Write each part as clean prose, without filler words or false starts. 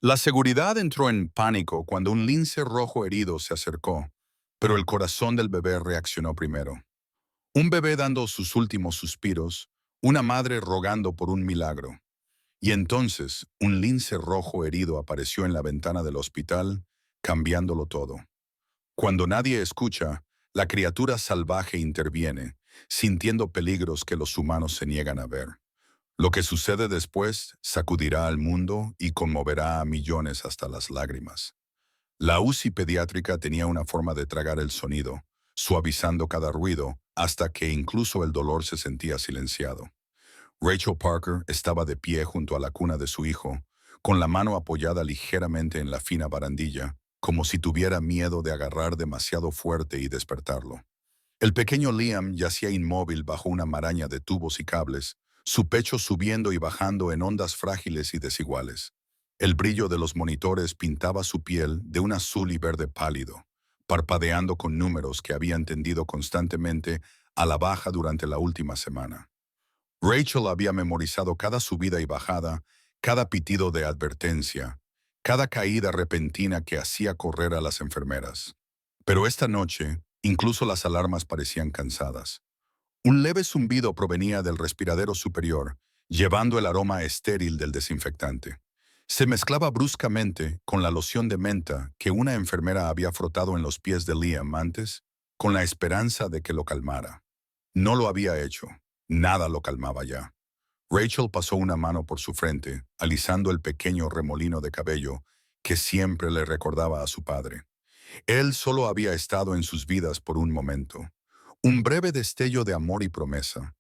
La seguridad entró en pánico cuando un lince rojo herido se acercó, pero el corazón del bebé reaccionó primero. Un bebé dando sus últimos suspiros, una madre rogando por un milagro. Y entonces, un lince rojo herido apareció en la ventana del hospital, cambiándolo todo. Cuando nadie escucha, la criatura salvaje interviene, sintiendo peligros que los humanos se niegan a ver. Lo que sucede después sacudirá al mundo y conmoverá a millones hasta las lágrimas. La UCI pediátrica tenía una forma de tragar el sonido, suavizando cada ruido hasta que incluso el dolor se sentía silenciado. Rachel Parker estaba de pie junto a la cuna de su hijo, con la mano apoyada ligeramente en la fina barandilla, como si tuviera miedo de agarrar demasiado fuerte y despertarlo. El pequeño Liam yacía inmóvil bajo una maraña de tubos y cables, su pecho subiendo y bajando en ondas frágiles y desiguales. El brillo de los monitores pintaba su piel de un azul y verde pálido, parpadeando con números que habían tendido constantemente a la baja durante la última semana. Rachel había memorizado cada subida y bajada, cada pitido de advertencia, cada caída repentina que hacía correr a las enfermeras. Pero esta noche, incluso las alarmas parecían cansadas. Un leve zumbido provenía del respiradero superior, llevando el aroma estéril del desinfectante. Se mezclaba bruscamente con la loción de menta que una enfermera había frotado en los pies de Liam antes, con la esperanza de que lo calmara. No lo había hecho. Nada lo calmaba ya. Rachel pasó una mano por su frente, alisando el pequeño remolino de cabello que siempre le recordaba a su padre. Él solo había estado en sus vidas por un momento, un breve destello de amor y promesa,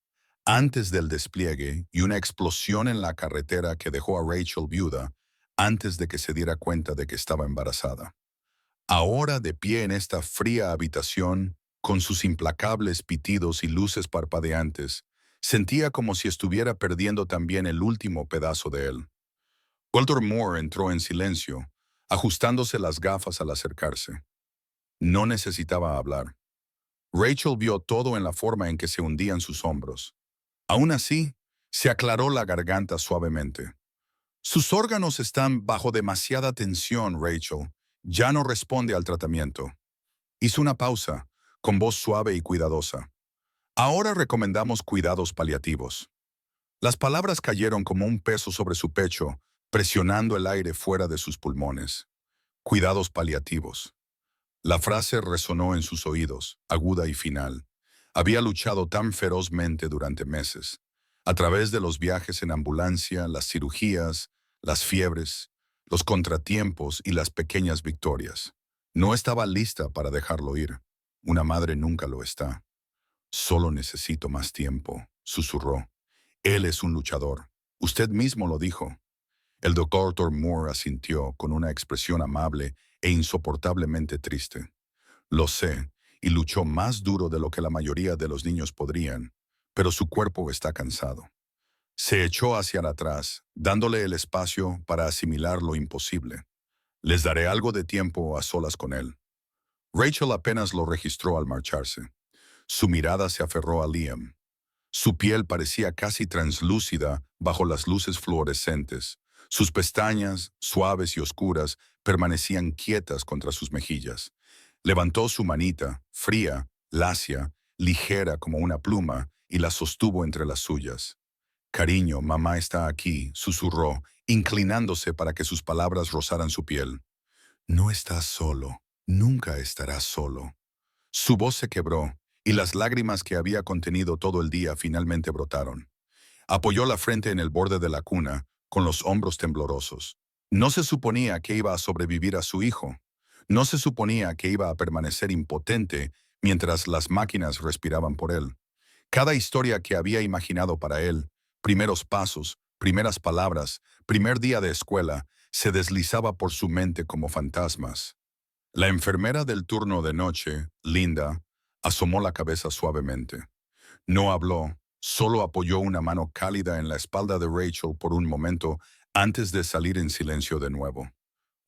antes del despliegue y una explosión en la carretera que dejó a Rachel viuda antes de que se diera cuenta de que estaba embarazada. Ahora de pie en esta fría habitación, con sus implacables pitidos y luces parpadeantes, sentía como si estuviera perdiendo también el último pedazo de él. Walter Moore entró en silencio, ajustándose las gafas al acercarse. No necesitaba hablar. Rachel vio todo en la forma en que se hundían sus hombros. Aún así, se aclaró la garganta suavemente. Sus órganos están bajo demasiada tensión, Rachel. Ya no responde al tratamiento. Hizo una pausa, con voz suave y cuidadosa. Ahora recomendamos cuidados paliativos. Las palabras cayeron como un peso sobre su pecho, presionando el aire fuera de sus pulmones. Cuidados paliativos. La frase resonó en sus oídos, aguda y final. Había luchado tan ferozmente durante meses, a través de los viajes en ambulancia, las cirugías, las fiebres, los contratiempos y las pequeñas victorias. No estaba lista para dejarlo ir. Una madre nunca lo está. Solo necesito más tiempo, susurró. Él es un luchador. Usted mismo lo dijo. El doctor Moore asintió con una expresión amable e insoportablemente triste. Lo sé, y luchó más duro de lo que la mayoría de los niños podrían, pero su cuerpo está cansado. Se echó hacia atrás, dándole el espacio para asimilar lo imposible. Les daré algo de tiempo a solas con él. Rachel apenas lo registró al marcharse. Su mirada se aferró a Liam. Su piel parecía casi translúcida bajo las luces fluorescentes. Sus pestañas, suaves y oscuras, permanecían quietas contra sus mejillas. Levantó su manita, fría, lacia, ligera como una pluma, y la sostuvo entre las suyas. Cariño, mamá está aquí, susurró, inclinándose para que sus palabras rozaran su piel. No estás solo, nunca estarás solo. Su voz se quebró, y las lágrimas que había contenido todo el día finalmente brotaron. Apoyó la frente en el borde de la cuna, con los hombros temblorosos. No se suponía que iba a sobrevivir a su hijo. No se suponía que iba a permanecer impotente mientras las máquinas respiraban por él. Cada historia que había imaginado para él, primeros pasos, primeras palabras, primer día de escuela, se deslizaba por su mente como fantasmas. La enfermera del turno de noche, Linda, asomó la cabeza suavemente. No habló, solo apoyó una mano cálida en la espalda de Rachel por un momento antes de salir en silencio de nuevo.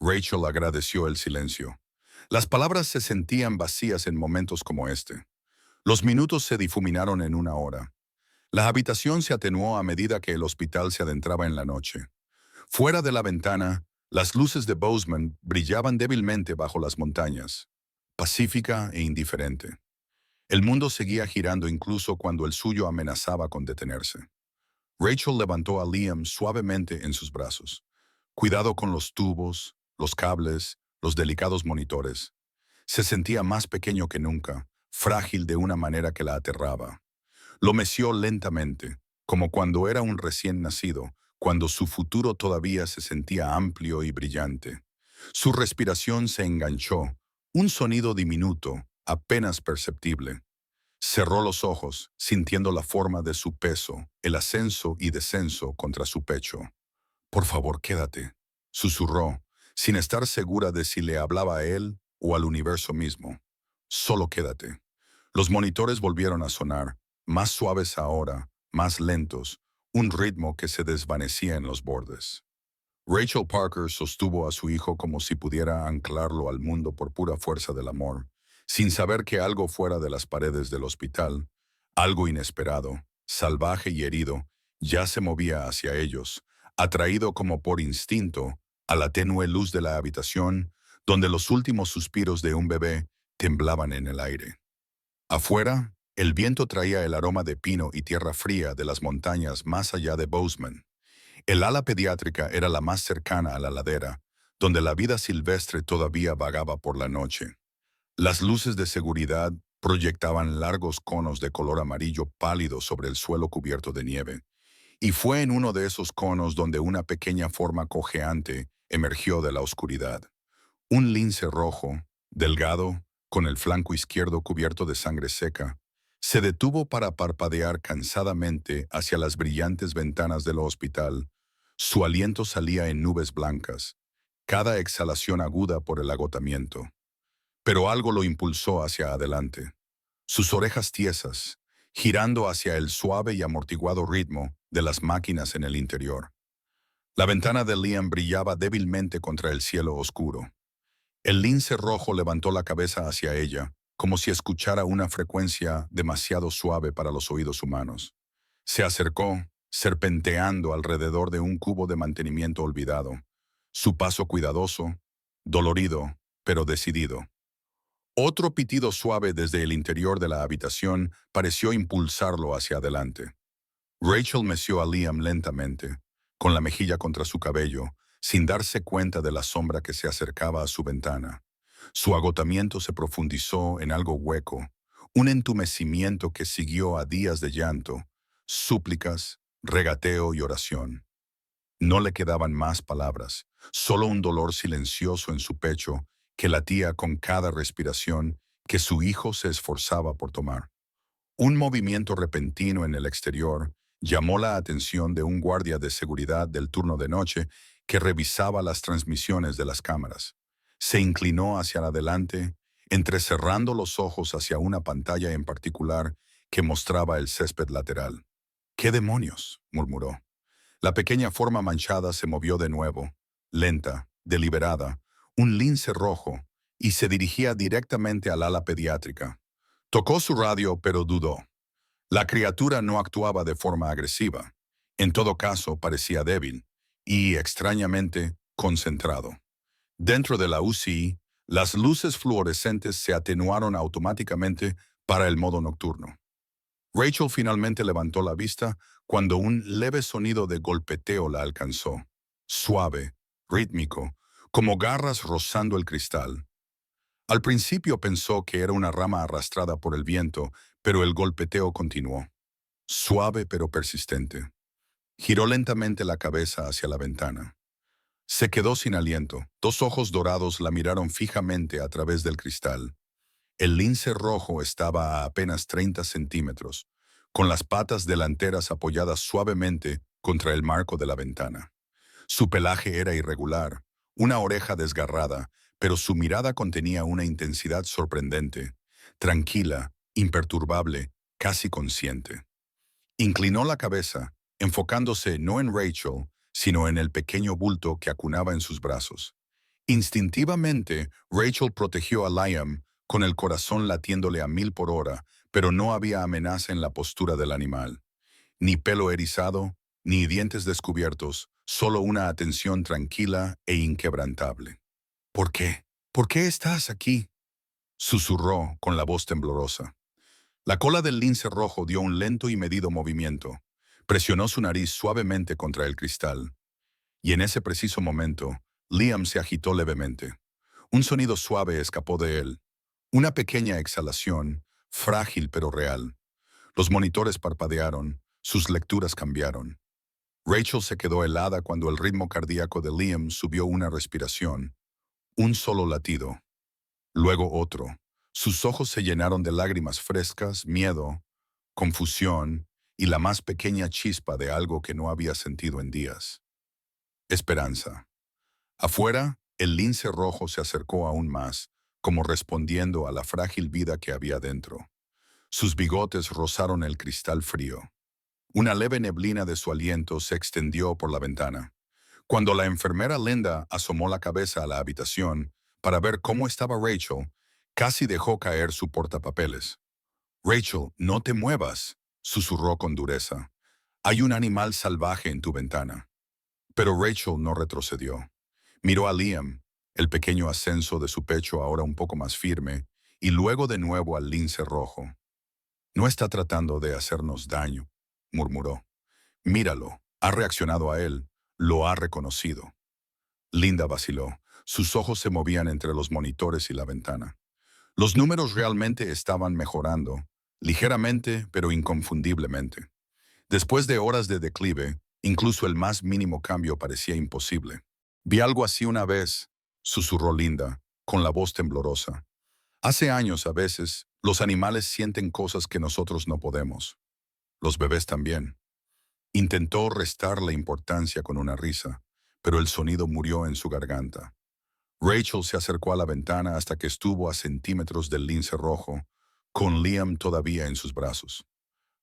Rachel agradeció el silencio. Las palabras se sentían vacías en momentos como este. Los minutos se difuminaron en una hora. La habitación se atenuó a medida que el hospital se adentraba en la noche. Fuera de la ventana, Las luces de Bozeman brillaban débilmente bajo las montañas, pacífica e indiferente. El mundo seguía girando incluso cuando el suyo amenazaba con detenerse. Rachel levantó a Liam suavemente en sus brazos. Cuidado con los tubos, los cables, los delicados monitores. Se sentía más pequeño que nunca, frágil de una manera que la aterraba. Lo meció lentamente, como cuando era un recién nacido, cuando su futuro todavía se sentía amplio y brillante. Su respiración se enganchó, un sonido diminuto, apenas perceptible. Cerró los ojos, sintiendo la forma de su peso, el ascenso y descenso contra su pecho. «Por favor, quédate», susurró, sin estar segura de si le hablaba a él o al universo mismo. «Solo quédate». Los monitores volvieron a sonar, más suaves ahora, más lentos, un ritmo que se desvanecía en los bordes. Rachel Parker sostuvo a su hijo como si pudiera anclarlo al mundo por pura fuerza del amor, sin saber que algo fuera de las paredes del hospital, algo inesperado, salvaje y herido, ya se movía hacia ellos, atraído como por instinto a la tenue luz de la habitación, donde los últimos suspiros de un bebé temblaban en el aire. Afuera, el viento traía el aroma de pino y tierra fría de las montañas más allá de Bozeman. El ala pediátrica era la más cercana a la ladera, donde la vida silvestre todavía vagaba por la noche. Las luces de seguridad proyectaban largos conos de color amarillo pálido sobre el suelo cubierto de nieve, y fue en uno de esos conos donde una pequeña forma cojeante emergió de la oscuridad. Un lince rojo, delgado, con el flanco izquierdo cubierto de sangre seca, se detuvo para parpadear cansadamente hacia las brillantes ventanas del hospital. Su aliento salía en nubes blancas, cada exhalación aguda por el agotamiento. Pero algo lo impulsó hacia adelante. Sus orejas tiesas, girando hacia el suave y amortiguado ritmo de las máquinas en el interior. La ventana de Liam brillaba débilmente contra el cielo oscuro. El lince rojo levantó la cabeza hacia ella, como si escuchara una frecuencia demasiado suave para los oídos humanos. Se acercó, serpenteando alrededor de un cubo de mantenimiento olvidado. Su paso cuidadoso, dolorido, pero decidido. Otro pitido suave desde el interior de la habitación pareció impulsarlo hacia adelante. Rachel meció a Liam lentamente, con la mejilla contra su cabello, sin darse cuenta de la sombra que se acercaba a su ventana. Su agotamiento se profundizó en algo hueco, un entumecimiento que siguió a días de llanto, súplicas, regateo y oración. No le quedaban más palabras, solo un dolor silencioso en su pecho que latía con cada respiración que su hijo se esforzaba por tomar. Un movimiento repentino en el exterior llamó la atención de un guardia de seguridad del turno de noche que revisaba las transmisiones de las cámaras. Se inclinó hacia adelante, entrecerrando los ojos hacia una pantalla en particular que mostraba el césped lateral. «¿Qué demonios?», murmuró. La pequeña forma manchada se movió de nuevo, lenta, deliberada, un lince rojo, y se dirigía directamente al ala pediátrica. Tocó su radio, pero dudó. La criatura no actuaba de forma agresiva. En todo caso, parecía débil y, extrañamente, concentrado. Dentro de la UCI, las luces fluorescentes se atenuaron automáticamente para el modo nocturno. Rachel finalmente levantó la vista cuando un leve sonido de golpeteo la alcanzó. Suave, rítmico, como garras rozando el cristal. Al principio pensó que era una rama arrastrada por el viento, pero el golpeteo continuó. Suave pero persistente. Giró lentamente la cabeza hacia la ventana. Se quedó sin aliento. Dos ojos dorados la miraron fijamente a través del cristal. El lince rojo estaba a apenas 30 centímetros, con las patas delanteras apoyadas suavemente contra el marco de la ventana. Su pelaje era irregular, una oreja desgarrada, pero su mirada contenía una intensidad sorprendente, tranquila, imperturbable, casi consciente. Inclinó la cabeza, enfocándose no en Rachel, sino en el pequeño bulto que acunaba en sus brazos. Instintivamente, Rachel protegió a Liam, con el corazón latiéndole a 1000 por hora, pero no había amenaza en la postura del animal. Ni pelo erizado, ni dientes descubiertos, solo una atención tranquila e inquebrantable. ¿Por qué? ¿Por qué estás aquí?, susurró con la voz temblorosa. La cola del lince rojo dio un lento y medido movimiento. Presionó su nariz suavemente contra el cristal. Y en ese preciso momento, Liam se agitó levemente. Un sonido suave escapó de él. Una pequeña exhalación, frágil pero real. Los monitores parpadearon, sus lecturas cambiaron. Rachel se quedó helada cuando el ritmo cardíaco de Liam subió una respiración. Un solo latido. Luego otro. Sus ojos se llenaron de lágrimas frescas, miedo, confusión y la más pequeña chispa de algo que no había sentido en días. Esperanza. Afuera, el lince rojo se acercó aún más, como respondiendo a la frágil vida que había dentro. Sus bigotes rozaron el cristal frío. Una leve neblina de su aliento se extendió por la ventana. Cuando la enfermera Linda asomó la cabeza a la habitación para ver cómo estaba Rachel, casi dejó caer su portapapeles. «Rachel, no te muevas», susurró con dureza. «Hay un animal salvaje en tu ventana». Pero Rachel no retrocedió. Miró a Liam, el pequeño ascenso de su pecho ahora un poco más firme, y luego de nuevo al lince rojo. «No está tratando de hacernos daño», murmuró. «Míralo, ha reaccionado a él, lo ha reconocido». Linda vaciló. Sus ojos se movían entre los monitores y la ventana. Los números realmente estaban mejorando, ligeramente pero inconfundiblemente. Después de horas de declive, incluso el más mínimo cambio parecía imposible. «Vi algo así una vez», susurró Linda, con la voz temblorosa. «Hace años, a veces, los animales sienten cosas que nosotros no podemos. Los bebés también». Intentó restarle importancia con una risa, pero el sonido murió en su garganta. Rachel se acercó a la ventana hasta que estuvo a centímetros del lince rojo, con Liam todavía en sus brazos.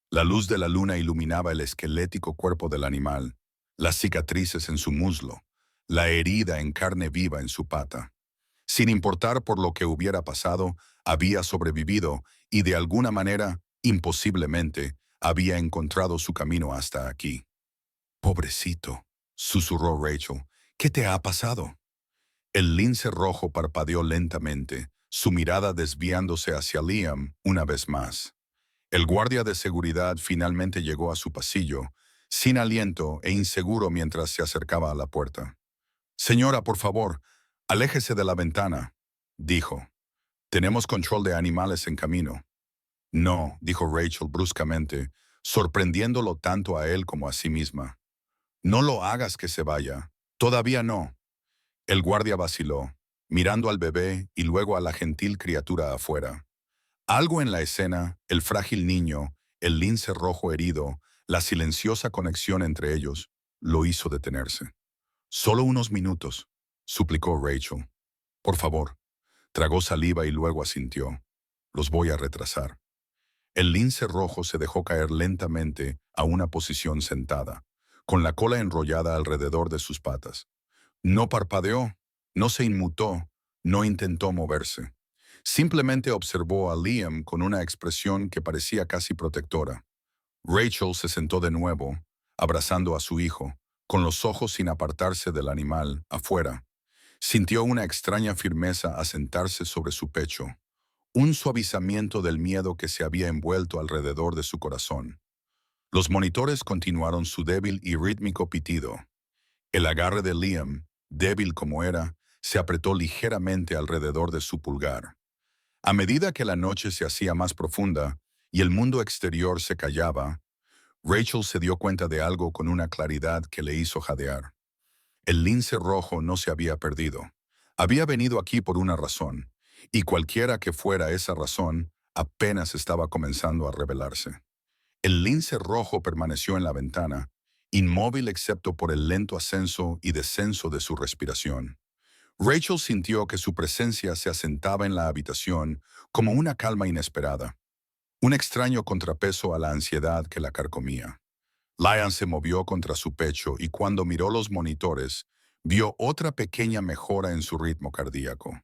La luz de la luna iluminaba el esquelético cuerpo del animal, las cicatrices en su muslo, la herida en carne viva en su pata. Sin importar por lo que hubiera pasado, había sobrevivido y de alguna manera, imposiblemente, había encontrado su camino hasta aquí. «Pobrecito», susurró Rachel, «¿qué te ha pasado?». El lince rojo parpadeó lentamente, su mirada desviándose hacia Liam una vez más. El guardia de seguridad finalmente llegó a su pasillo, sin aliento e inseguro mientras se acercaba a la puerta. «Señora, por favor, aléjese de la ventana», dijo. «Tenemos control de animales en camino». «No», dijo Rachel bruscamente, sorprendiéndolo tanto a él como a sí misma. «No lo hagas que se vaya. Todavía no». El guardia vaciló, mirando al bebé y luego a la gentil criatura afuera. Algo en la escena, el frágil niño, el lince rojo herido, la silenciosa conexión entre ellos, lo hizo detenerse. «Solo unos minutos», suplicó Rachel. «Por favor». Tragó saliva y luego asintió. «Los voy a retrasar». El lince rojo se dejó caer lentamente a una posición sentada, con la cola enrollada alrededor de sus patas. No parpadeó, no se inmutó, no intentó moverse. Simplemente observó a Liam con una expresión que parecía casi protectora. Rachel se sentó de nuevo, abrazando a su hijo, con los ojos sin apartarse del animal, afuera. Sintió una extraña firmeza asentarse sobre su pecho, un suavizamiento del miedo que se había envuelto alrededor de su corazón. Los monitores continuaron su débil y rítmico pitido. El agarre de Liam, débil como era, se apretó ligeramente alrededor de su pulgar. A medida que la noche se hacía más profunda y el mundo exterior se callaba, Rachel se dio cuenta de algo con una claridad que le hizo jadear. El lince rojo no se había perdido. Había venido aquí por una razón, y cualquiera que fuera esa razón, apenas estaba comenzando a revelarse. El lince rojo permaneció en la ventana, inmóvil excepto por el lento ascenso y descenso de su respiración. Rachel sintió que su presencia se asentaba en la habitación como una calma inesperada, un extraño contrapeso a la ansiedad que la carcomía. Liam se movió contra su pecho y cuando miró los monitores, vio otra pequeña mejora en su ritmo cardíaco.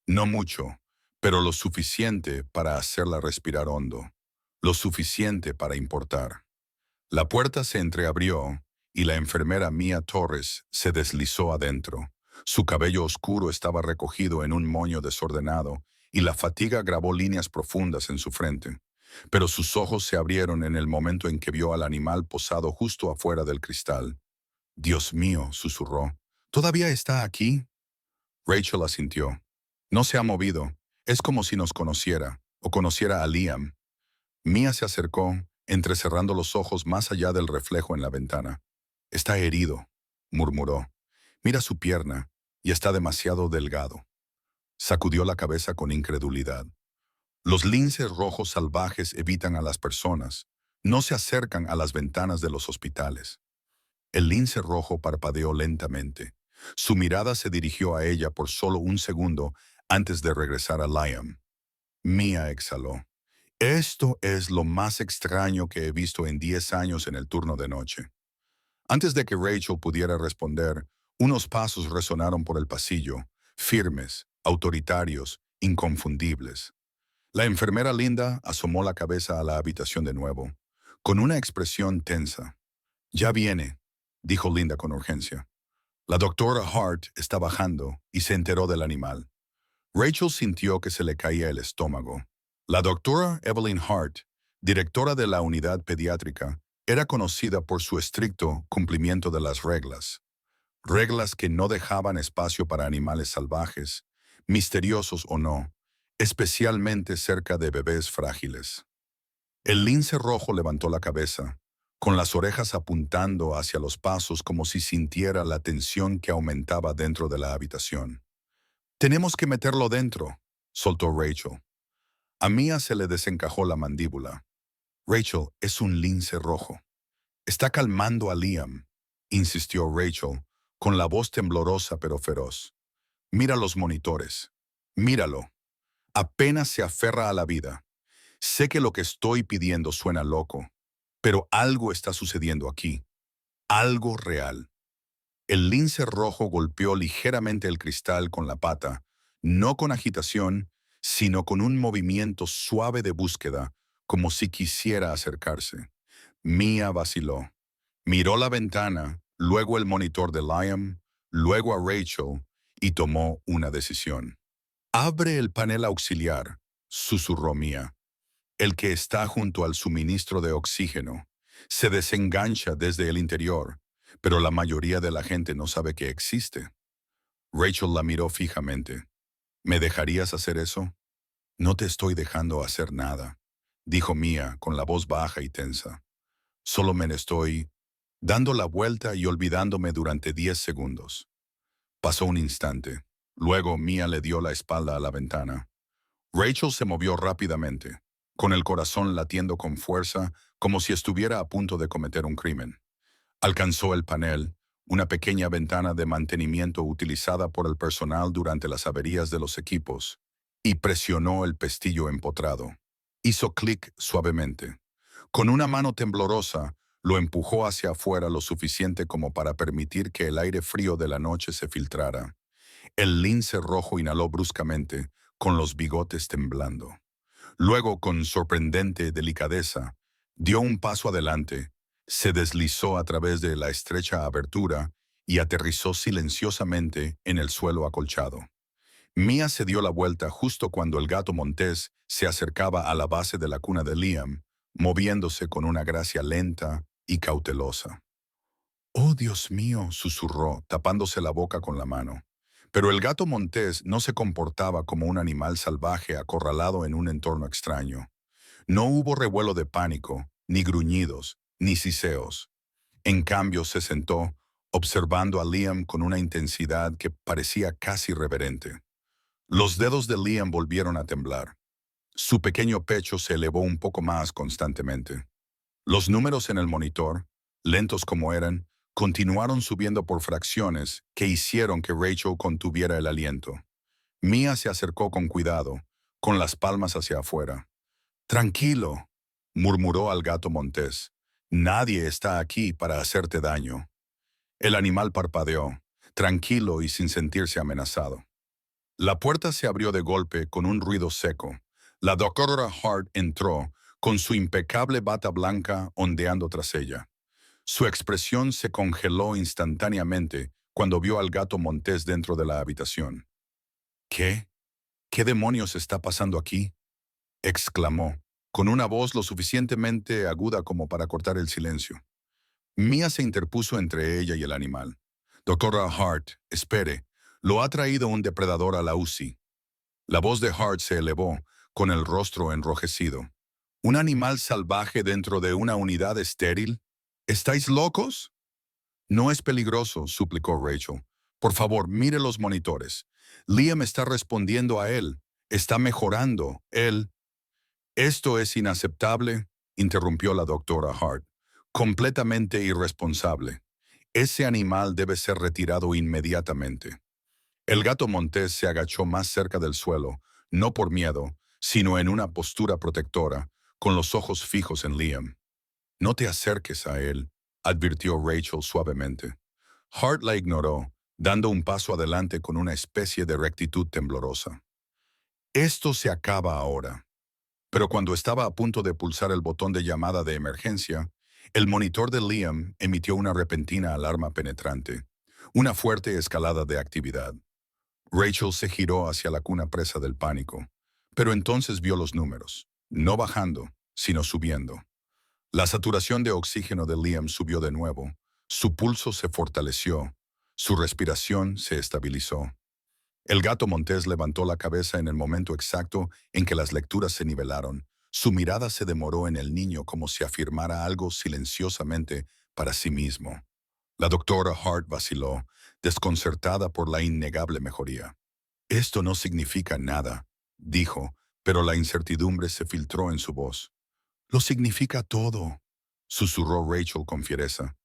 No mucho, pero lo suficiente para hacerla respirar hondo, lo suficiente para importar. La puerta se entreabrió y la enfermera Mia Torres se deslizó adentro. Su cabello oscuro estaba recogido en un moño desordenado y la fatiga grabó líneas profundas en su frente. Pero sus ojos se abrieron en el momento en que vio al animal posado justo afuera del cristal. «Dios mío», susurró. «¿Todavía está aquí?» Rachel asintió. «No se ha movido. Es como si nos conociera, o conociera a Liam». Mia se acercó, entrecerrando los ojos más allá del reflejo en la ventana. «Está herido», murmuró. «Mira su pierna, y está demasiado delgado». Sacudió la cabeza con incredulidad. Los linces rojos salvajes evitan a las personas, no se acercan a las ventanas de los hospitales. El lince rojo parpadeó lentamente. Su mirada se dirigió a ella por solo un segundo antes de regresar a Liam. Mia exhaló. «Esto es lo más extraño que he visto en 10 años en el turno de noche». Antes de que Rachel pudiera responder, unos pasos resonaron por el pasillo, firmes, autoritarios, inconfundibles. La enfermera Linda asomó la cabeza a la habitación de nuevo, con una expresión tensa. «Ya viene», dijo Linda con urgencia. La doctora Hart está bajando y se enteró del animal. Rachel sintió que se le caía el estómago. La doctora Evelyn Hart, directora de la unidad pediátrica, era conocida por su estricto cumplimiento de las reglas. Reglas que no dejaban espacio para animales salvajes, misteriosos o no, especialmente cerca de bebés frágiles. El lince rojo levantó la cabeza, con las orejas apuntando hacia los pasos como si sintiera la tensión que aumentaba dentro de la habitación. «Tenemos que meterlo dentro», soltó Rachel. A Mia se le desencajó la mandíbula. «Rachel, es un lince rojo. Está calmando a Liam», insistió Rachel, con la voz temblorosa pero feroz. «Mira los monitores. Míralo. Apenas se aferra a la vida. Sé que lo que estoy pidiendo suena loco, pero algo está sucediendo aquí. Algo real». El lince rojo golpeó ligeramente el cristal con la pata, no con agitación, sino con un movimiento suave de búsqueda, como si quisiera acercarse. Mia vaciló. Miró la ventana, luego el monitor de Liam, luego a Rachel, y tomó una decisión. «Abre el panel auxiliar», susurró Mia. «El que está junto al suministro de oxígeno. Se desengancha desde el interior, pero la mayoría de la gente no sabe que existe». Rachel la miró fijamente. «¿Me dejarías hacer eso?» «No te estoy dejando hacer nada», dijo Mia con la voz baja y tensa. «Solo me estoy dando la vuelta y olvidándome durante 10 segundos». Pasó un instante. Luego Mia le dio la espalda a la ventana. Rachel se movió rápidamente, con el corazón latiendo con fuerza, como si estuviera a punto de cometer un crimen. Alcanzó el panel, una pequeña ventana de mantenimiento utilizada por el personal durante las averías de los equipos, y presionó el pestillo empotrado. Hizo clic suavemente. Con una mano temblorosa, lo empujó hacia afuera lo suficiente como para permitir que el aire frío de la noche se filtrara. El lince rojo inhaló bruscamente, con los bigotes temblando. Luego, con sorprendente delicadeza, dio un paso adelante, se deslizó a través de la estrecha abertura y aterrizó silenciosamente en el suelo acolchado. Mia se dio la vuelta justo cuando el gato montés se acercaba a la base de la cuna de Liam, moviéndose con una gracia lenta y cautelosa. «Oh, Dios mío», susurró, tapándose la boca con la mano. Pero el gato montés no se comportaba como un animal salvaje acorralado en un entorno extraño. No hubo revuelo de pánico, ni gruñidos, ni siseos. En cambio, se sentó, observando a Liam con una intensidad que parecía casi reverente. Los dedos de Liam volvieron a temblar. Su pequeño pecho se elevó un poco más constantemente. Los números en el monitor, lentos como eran, continuaron subiendo por fracciones que hicieron que Rachel contuviera el aliento. Mia se acercó con cuidado, con las palmas hacia afuera. «Tranquilo», murmuró al gato montés. «Nadie está aquí para hacerte daño». El animal parpadeó, tranquilo y sin sentirse amenazado. La puerta se abrió de golpe con un ruido seco. La doctora Hart entró, con su impecable bata blanca ondeando tras ella. Su expresión se congeló instantáneamente cuando vio al gato montés dentro de la habitación. ¿Qué? ¿Qué demonios está pasando aquí?, exclamó, con una voz lo suficientemente aguda como para cortar el silencio. Mia se interpuso entre ella y el animal. Doctora Hart, espere, lo ha traído un depredador a la UCI. La voz de Hart se elevó, con el rostro enrojecido. ¿Un animal salvaje dentro de una unidad estéril? ¿Estáis locos? No es peligroso, suplicó Rachel. Por favor, mire los monitores. Liam está respondiendo a él. Está mejorando. Él. Esto es inaceptable, interrumpió la doctora Hart. Completamente irresponsable. Ese animal debe ser retirado inmediatamente. El gato montés se agachó más cerca del suelo, no por miedo, sino en una postura protectora, con los ojos fijos en Liam. No te acerques a él, advirtió Rachel suavemente. Hart la ignoró, dando un paso adelante con una especie de rectitud temblorosa. Esto se acaba ahora. Pero cuando estaba a punto de pulsar el botón de llamada de emergencia, el monitor de Liam emitió una repentina alarma penetrante, una fuerte escalada de actividad. Rachel se giró hacia la cuna presa del pánico, pero entonces vio los números, no bajando, sino subiendo. La saturación de oxígeno de Liam subió de nuevo, su pulso se fortaleció, su respiración se estabilizó. El gato montés levantó la cabeza en el momento exacto en que las lecturas se nivelaron. Su mirada se demoró en el niño como si afirmara algo silenciosamente para sí mismo. La doctora Hart vaciló, desconcertada por la innegable mejoría. Esto no significa nada, dijo, pero la incertidumbre se filtró en su voz. Lo significa todo, susurró Rachel con fiereza.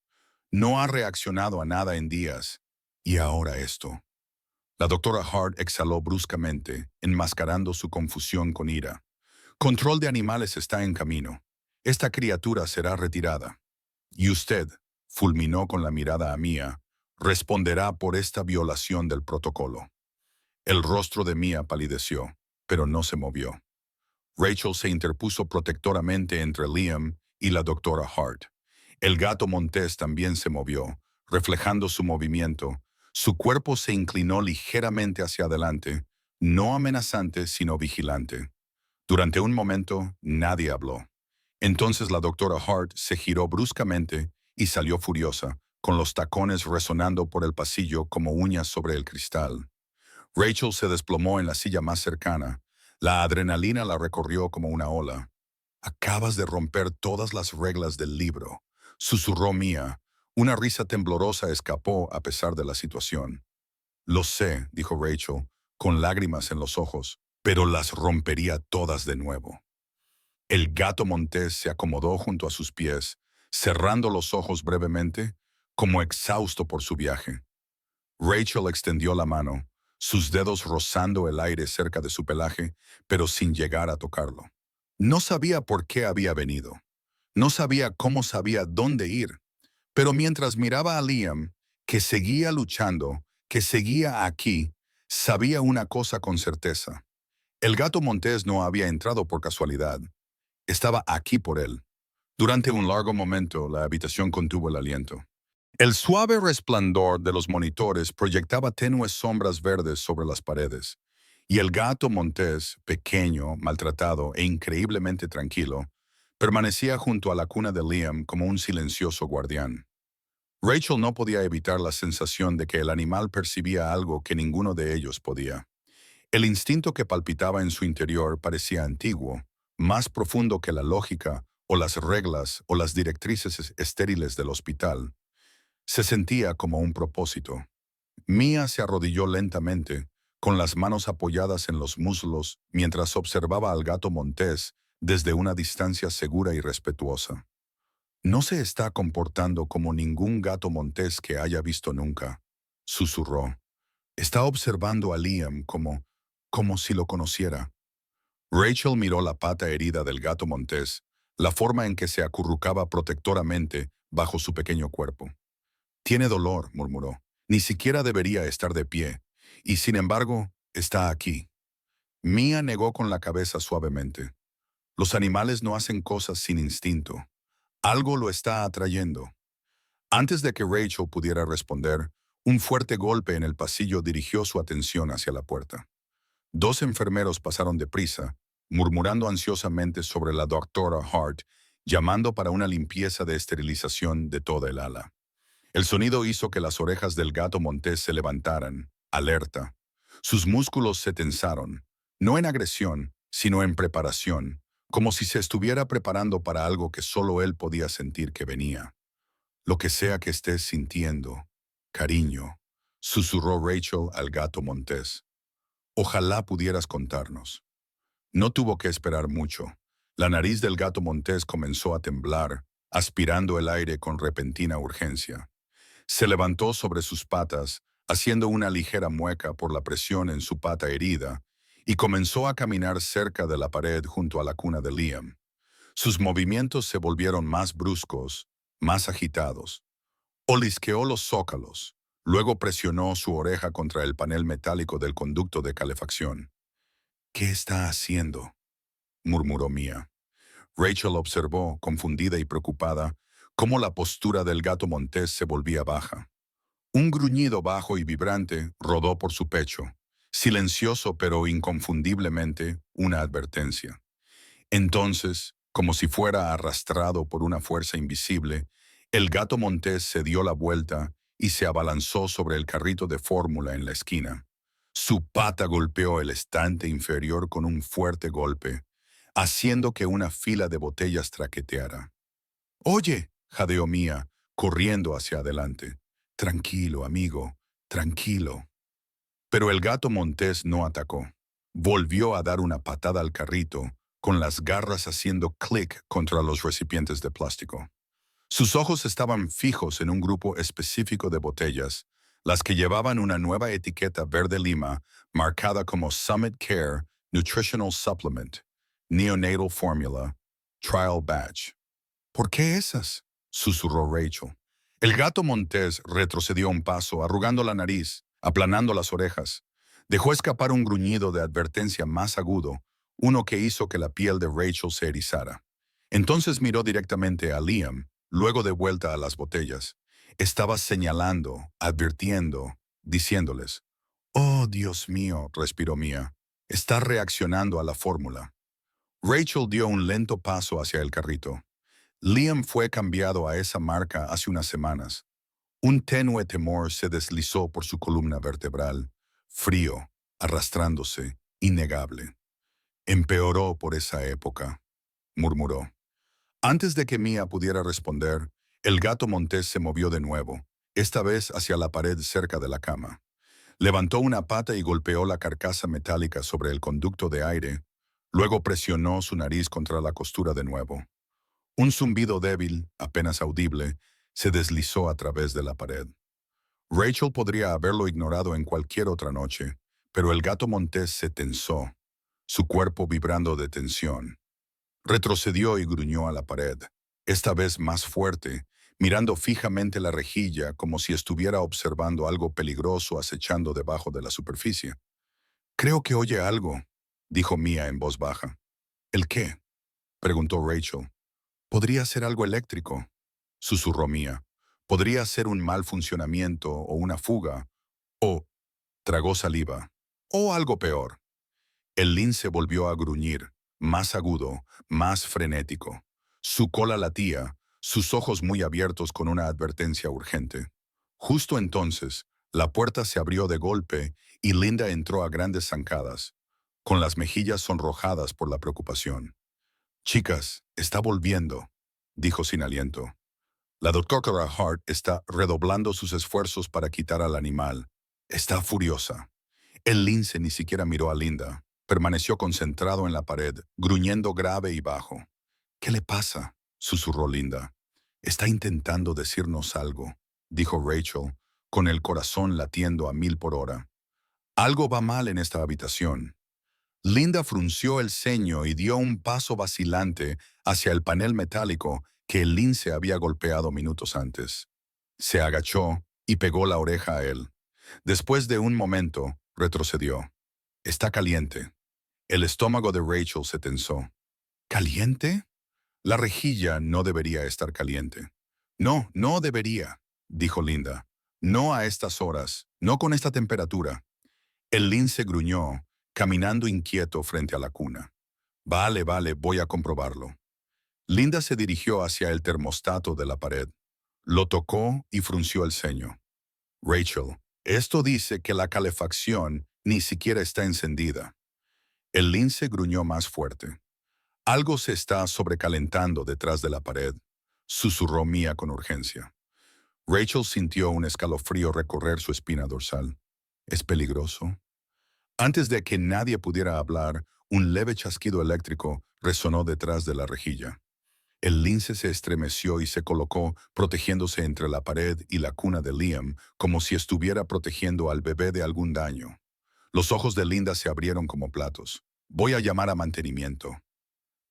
No ha reaccionado a nada en días. Y ahora esto. La doctora Hart exhaló bruscamente, enmascarando su confusión con ira. Control de animales está en camino. Esta criatura será retirada. Y usted, fulminó con la mirada a Mia, responderá por esta violación del protocolo. El rostro de Mia palideció, pero no se movió. Rachel se interpuso protectoramente entre Liam y la doctora Hart. El gato montés también se movió, reflejando su movimiento. Su cuerpo se inclinó ligeramente hacia adelante, no amenazante sino vigilante. Durante un momento, nadie habló. Entonces la doctora Hart se giró bruscamente y salió furiosa, con los tacones resonando por el pasillo como uñas sobre el cristal. Rachel se desplomó en la silla más cercana. La adrenalina la recorrió como una ola. Acabas de romper todas las reglas del libro, susurró Mia. Una risa temblorosa escapó a pesar de la situación. Lo sé, dijo Rachel, con lágrimas en los ojos, pero las rompería todas de nuevo. El gato montés se acomodó junto a sus pies, cerrando los ojos brevemente, como exhausto por su viaje. Rachel extendió la mano, sus dedos rozando el aire cerca de su pelaje, pero sin llegar a tocarlo. No sabía por qué había venido. No sabía cómo sabía dónde ir. Pero mientras miraba a Liam, que seguía luchando, que seguía aquí, sabía una cosa con certeza. El gato montés no había entrado por casualidad. Estaba aquí por él. Durante un largo momento, la habitación contuvo el aliento. El suave resplandor de los monitores proyectaba tenues sombras verdes sobre las paredes, y el gato montés, pequeño, maltratado e increíblemente tranquilo, permanecía junto a la cuna de Liam como un silencioso guardián. Rachel no podía evitar la sensación de que el animal percibía algo que ninguno de ellos podía. El instinto que palpitaba en su interior parecía antiguo, más profundo que la lógica o las reglas o las directrices estériles del hospital. Se sentía como un propósito. Mia se arrodilló lentamente, con las manos apoyadas en los muslos, mientras observaba al gato montés desde una distancia segura y respetuosa. No se está comportando como ningún gato montés que haya visto nunca, susurró. Está observando a Liam como si lo conociera. Rachel miró la pata herida del gato montés, la forma en que se acurrucaba protectoramente bajo su pequeño cuerpo. Tiene dolor, murmuró. Ni siquiera debería estar de pie. Y sin embargo, está aquí. Mia negó con la cabeza suavemente. Los animales no hacen cosas sin instinto. Algo lo está atrayendo. Antes de que Rachel pudiera responder, un fuerte golpe en el pasillo dirigió su atención hacia la puerta. Dos enfermeros pasaron deprisa, murmurando ansiosamente sobre la doctora Hart, llamando para una limpieza de esterilización de toda el ala. El sonido hizo que las orejas del gato montés se levantaran, alerta. Sus músculos se tensaron, no en agresión, sino en preparación, como si se estuviera preparando para algo que solo él podía sentir que venía. Lo que sea que estés sintiendo, cariño, susurró Rachel al gato montés. Ojalá pudieras contarnos. No tuvo que esperar mucho. La nariz del gato montés comenzó a temblar, aspirando el aire con repentina urgencia. Se levantó sobre sus patas, haciendo una ligera mueca por la presión en su pata herida, y comenzó a caminar cerca de la pared junto a la cuna de Liam. Sus movimientos se volvieron más bruscos, más agitados. Olisqueó los zócalos, luego presionó su oreja contra el panel metálico del conducto de calefacción. «¿Qué está haciendo?», murmuró Mia. Rachel observó, confundida y preocupada, cómo la postura del gato montés se volvía baja. Un gruñido bajo y vibrante rodó por su pecho, silencioso pero inconfundiblemente una advertencia. Entonces, como si fuera arrastrado por una fuerza invisible, el gato montés se dio la vuelta y se abalanzó sobre el carrito de fórmula en la esquina. Su pata golpeó el estante inferior con un fuerte golpe, haciendo que una fila de botellas traqueteara. «Oye», jadeó Mia, corriendo hacia adelante. «Tranquilo, amigo, tranquilo». Pero el gato montés no atacó. Volvió a dar una patada al carrito, con las garras haciendo clic contra los recipientes de plástico. Sus ojos estaban fijos en un grupo específico de botellas, las que llevaban una nueva etiqueta verde lima marcada como Summit Care Nutritional Supplement, Neonatal Formula, Trial Batch. «¿Por qué esas?», susurró Rachel. El gato montés retrocedió un paso, arrugando la nariz, aplanando las orejas. Dejó escapar un gruñido de advertencia más agudo, uno que hizo que la piel de Rachel se erizara. Entonces miró directamente a Liam, luego de vuelta a las botellas. Estaba señalando, advirtiendo, diciéndoles: «Oh, Dios mío», respiró Mia. «Está reaccionando a la fórmula». Rachel dio un lento paso hacia el carrito. Liam fue cambiado a esa marca hace unas semanas. Un tenue temor se deslizó por su columna vertebral, frío, arrastrándose, innegable. «Empeoró por esa época», murmuró. Antes de que Mia pudiera responder, el gato montés se movió de nuevo, esta vez hacia la pared cerca de la cama. Levantó una pata y golpeó la carcasa metálica sobre el conducto de aire, luego presionó su nariz contra la costura de nuevo. Un zumbido débil, apenas audible, se deslizó a través de la pared. Rachel podría haberlo ignorado en cualquier otra noche, pero el gato montés se tensó, su cuerpo vibrando de tensión. Retrocedió y gruñó a la pared, esta vez más fuerte, mirando fijamente la rejilla como si estuviera observando algo peligroso acechando debajo de la superficie. «Creo que oye algo», dijo Mia en voz baja. «¿El qué?», preguntó Rachel. «Podría ser algo eléctrico», susurró Mia. «Podría ser un mal funcionamiento o una fuga, o», tragó saliva, «o algo peor». El lince volvió a gruñir, más agudo, más frenético. Su cola latía, sus ojos muy abiertos con una advertencia urgente. Justo entonces, la puerta se abrió de golpe y Linda entró a grandes zancadas, con las mejillas sonrojadas por la preocupación. «Chicas, está volviendo», dijo sin aliento. «La doctora Hart está redoblando sus esfuerzos para quitar al animal. Está furiosa». El lince ni siquiera miró a Linda. Permaneció concentrado en la pared, gruñendo grave y bajo. «¿Qué le pasa?», susurró Linda. «Está intentando decirnos algo», dijo Rachel, con el corazón latiendo a 1000 por hora. «Algo va mal en esta habitación». Linda frunció el ceño y dio un paso vacilante hacia el panel metálico que el lince había golpeado minutos antes. Se agachó y pegó la oreja a él. Después de un momento, retrocedió. «Está caliente». El estómago de Rachel se tensó. «¿Caliente?». La rejilla no debería estar caliente. No, no debería, dijo Linda. No a estas horas, no con esta temperatura. El lince gruñó, caminando inquieto frente a la cuna. Vale, vale, voy a comprobarlo. Linda se dirigió hacia el termostato de la pared. Lo tocó y frunció el ceño. Rachel, esto dice que la calefacción ni siquiera está encendida. El lince gruñó más fuerte. Algo se está sobrecalentando detrás de la pared, susurró Mia con urgencia. Rachel sintió un escalofrío recorrer su espina dorsal. ¿Es peligroso? Antes de que nadie pudiera hablar, un leve chasquido eléctrico resonó detrás de la rejilla. El lince se estremeció y se colocó, protegiéndose entre la pared y la cuna de Liam, como si estuviera protegiendo al bebé de algún daño. Los ojos de Linda se abrieron como platos. Voy a llamar a mantenimiento.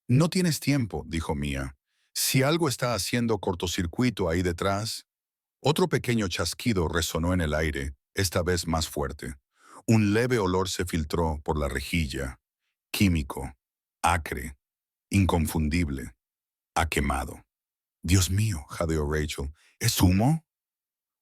No tienes tiempo, dijo Mia. Si algo está haciendo cortocircuito ahí detrás. Otro pequeño chasquido resonó en el aire, esta vez más fuerte. Un leve olor se filtró por la rejilla. Químico, acre, inconfundible, a quemado. Dios mío, jadeó Rachel. ¿Es humo?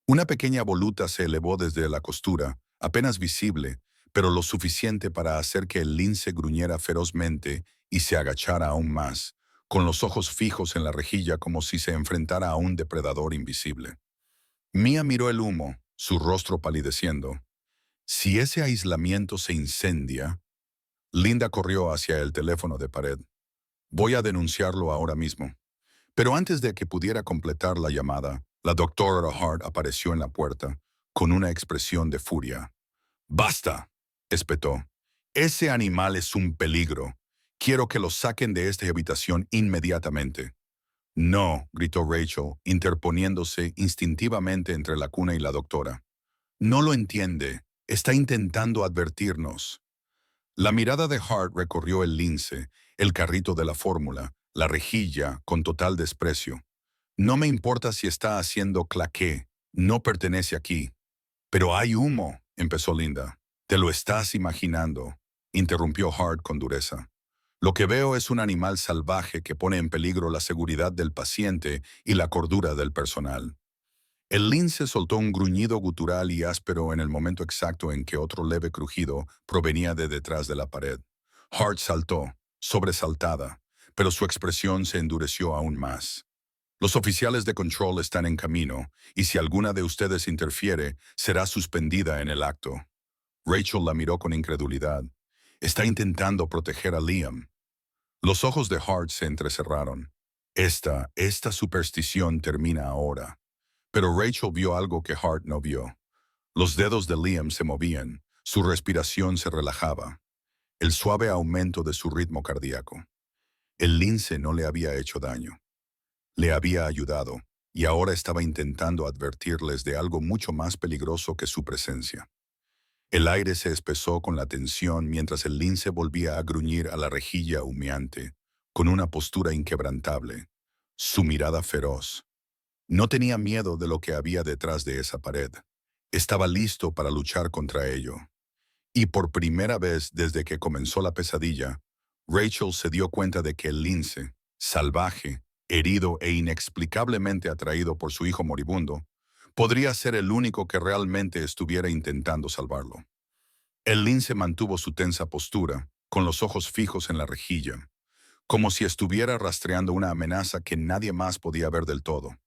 Una pequeña voluta se elevó desde la costura, apenas visible, pero lo suficiente para hacer que el lince gruñera ferozmente y se agachara aún más, con los ojos fijos en la rejilla como si se enfrentara a un depredador invisible. Mia miró el humo, su rostro palideciendo. Si ese aislamiento se incendia. Linda corrió hacia el teléfono de pared. Voy a denunciarlo ahora mismo. Pero antes de que pudiera completar la llamada, la doctora Hart apareció en la puerta, con una expresión de furia. ¡Basta!, espetó. Ese animal es un peligro. Quiero que lo saquen de esta habitación inmediatamente. No, gritó Rachel, interponiéndose instintivamente entre la cuna y la doctora. No lo entiende. Está intentando advertirnos. La mirada de Hart recorrió el lince, el carrito de la fórmula, la rejilla, con total desprecio. No me importa si está haciendo claqué. No pertenece aquí. Pero hay humo, empezó Linda. Te lo estás imaginando, interrumpió Hart con dureza. Lo que veo es un animal salvaje que pone en peligro la seguridad del paciente y la cordura del personal. El lince soltó un gruñido gutural y áspero en el momento exacto en que otro leve crujido provenía de detrás de la pared. Hart saltó, sobresaltada, pero su expresión se endureció aún más. Los oficiales de control están en camino, y si alguna de ustedes interfiere, será suspendida en el acto. Rachel la miró con incredulidad. Está intentando proteger a Liam. Los ojos de Hart se entrecerraron. Esta superstición termina ahora. Pero Rachel vio algo que Hart no vio. Los dedos de Liam se movían, su respiración se relajaba, el suave aumento de su ritmo cardíaco. El lince no le había hecho daño. Le había ayudado, y ahora estaba intentando advertirles de algo mucho más peligroso que su presencia. El aire se espesó con la tensión mientras el lince volvía a gruñir a la rejilla humeante, con una postura inquebrantable, su mirada feroz. No tenía miedo de lo que había detrás de esa pared. Estaba listo para luchar contra ello. Y por primera vez desde que comenzó la pesadilla, Rachel se dio cuenta de que el lince, salvaje, herido e inexplicablemente atraído por su hijo moribundo, podría ser el único que realmente estuviera intentando salvarlo. El lince mantuvo su tensa postura, con los ojos fijos en la rejilla, como si estuviera rastreando una amenaza que nadie más podía ver del todo.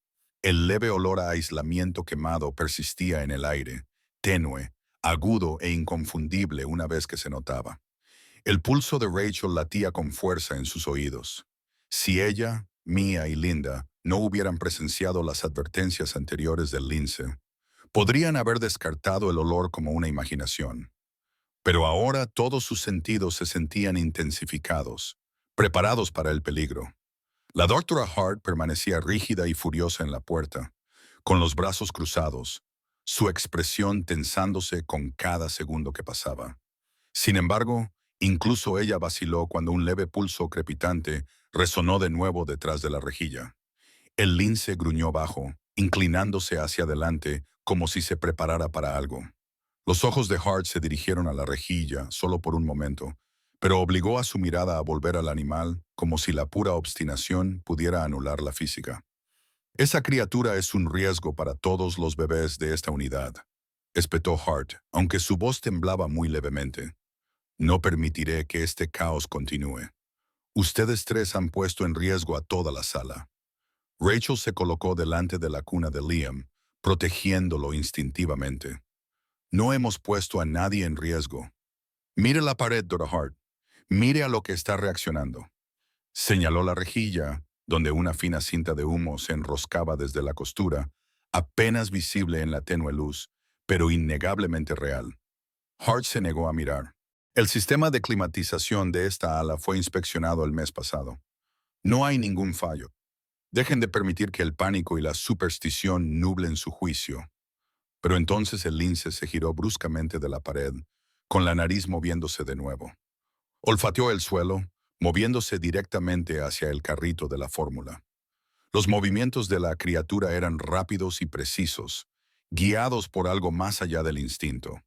El leve olor a aislamiento quemado persistía en el aire, tenue, agudo e inconfundible una vez que se notaba. El pulso de Rachel latía con fuerza en sus oídos. Si ella, Mia y Linda no hubieran presenciado las advertencias anteriores del lince, podrían haber descartado el olor como una imaginación. Pero ahora todos sus sentidos se sentían intensificados, preparados para el peligro. La doctora Hart permanecía rígida y furiosa en la puerta, con los brazos cruzados, su expresión tensándose con cada segundo que pasaba. Sin embargo, incluso ella vaciló cuando un leve pulso crepitante resonó de nuevo detrás de la rejilla. El lince gruñó bajo, inclinándose hacia adelante como si se preparara para algo. Los ojos de Hart se dirigieron a la rejilla solo por un momento, pero obligó a su mirada a volver al animal como si la pura obstinación pudiera anular la física. Esa criatura es un riesgo para todos los bebés de esta unidad, espetó Hart, aunque su voz temblaba muy levemente. No permitiré que este caos continúe. Ustedes tres han puesto en riesgo a toda la sala. Rachel se colocó delante de la cuna de Liam, protegiéndolo instintivamente. No hemos puesto a nadie en riesgo. Mire la pared, Dora Hart. Mire a lo que está reaccionando. Señaló la rejilla, donde una fina cinta de humo se enroscaba desde la costura, apenas visible en la tenue luz, pero innegablemente real. Hart se negó a mirar. El sistema de climatización de esta ala fue inspeccionado el mes pasado. No hay ningún fallo. Dejen de permitir que el pánico y la superstición nublen su juicio. Pero entonces el lince se giró bruscamente de la pared, con la nariz moviéndose de nuevo. Olfateó el suelo, moviéndose directamente hacia el carrito de la fórmula. Los movimientos de la criatura eran rápidos y precisos, guiados por algo más allá del instinto.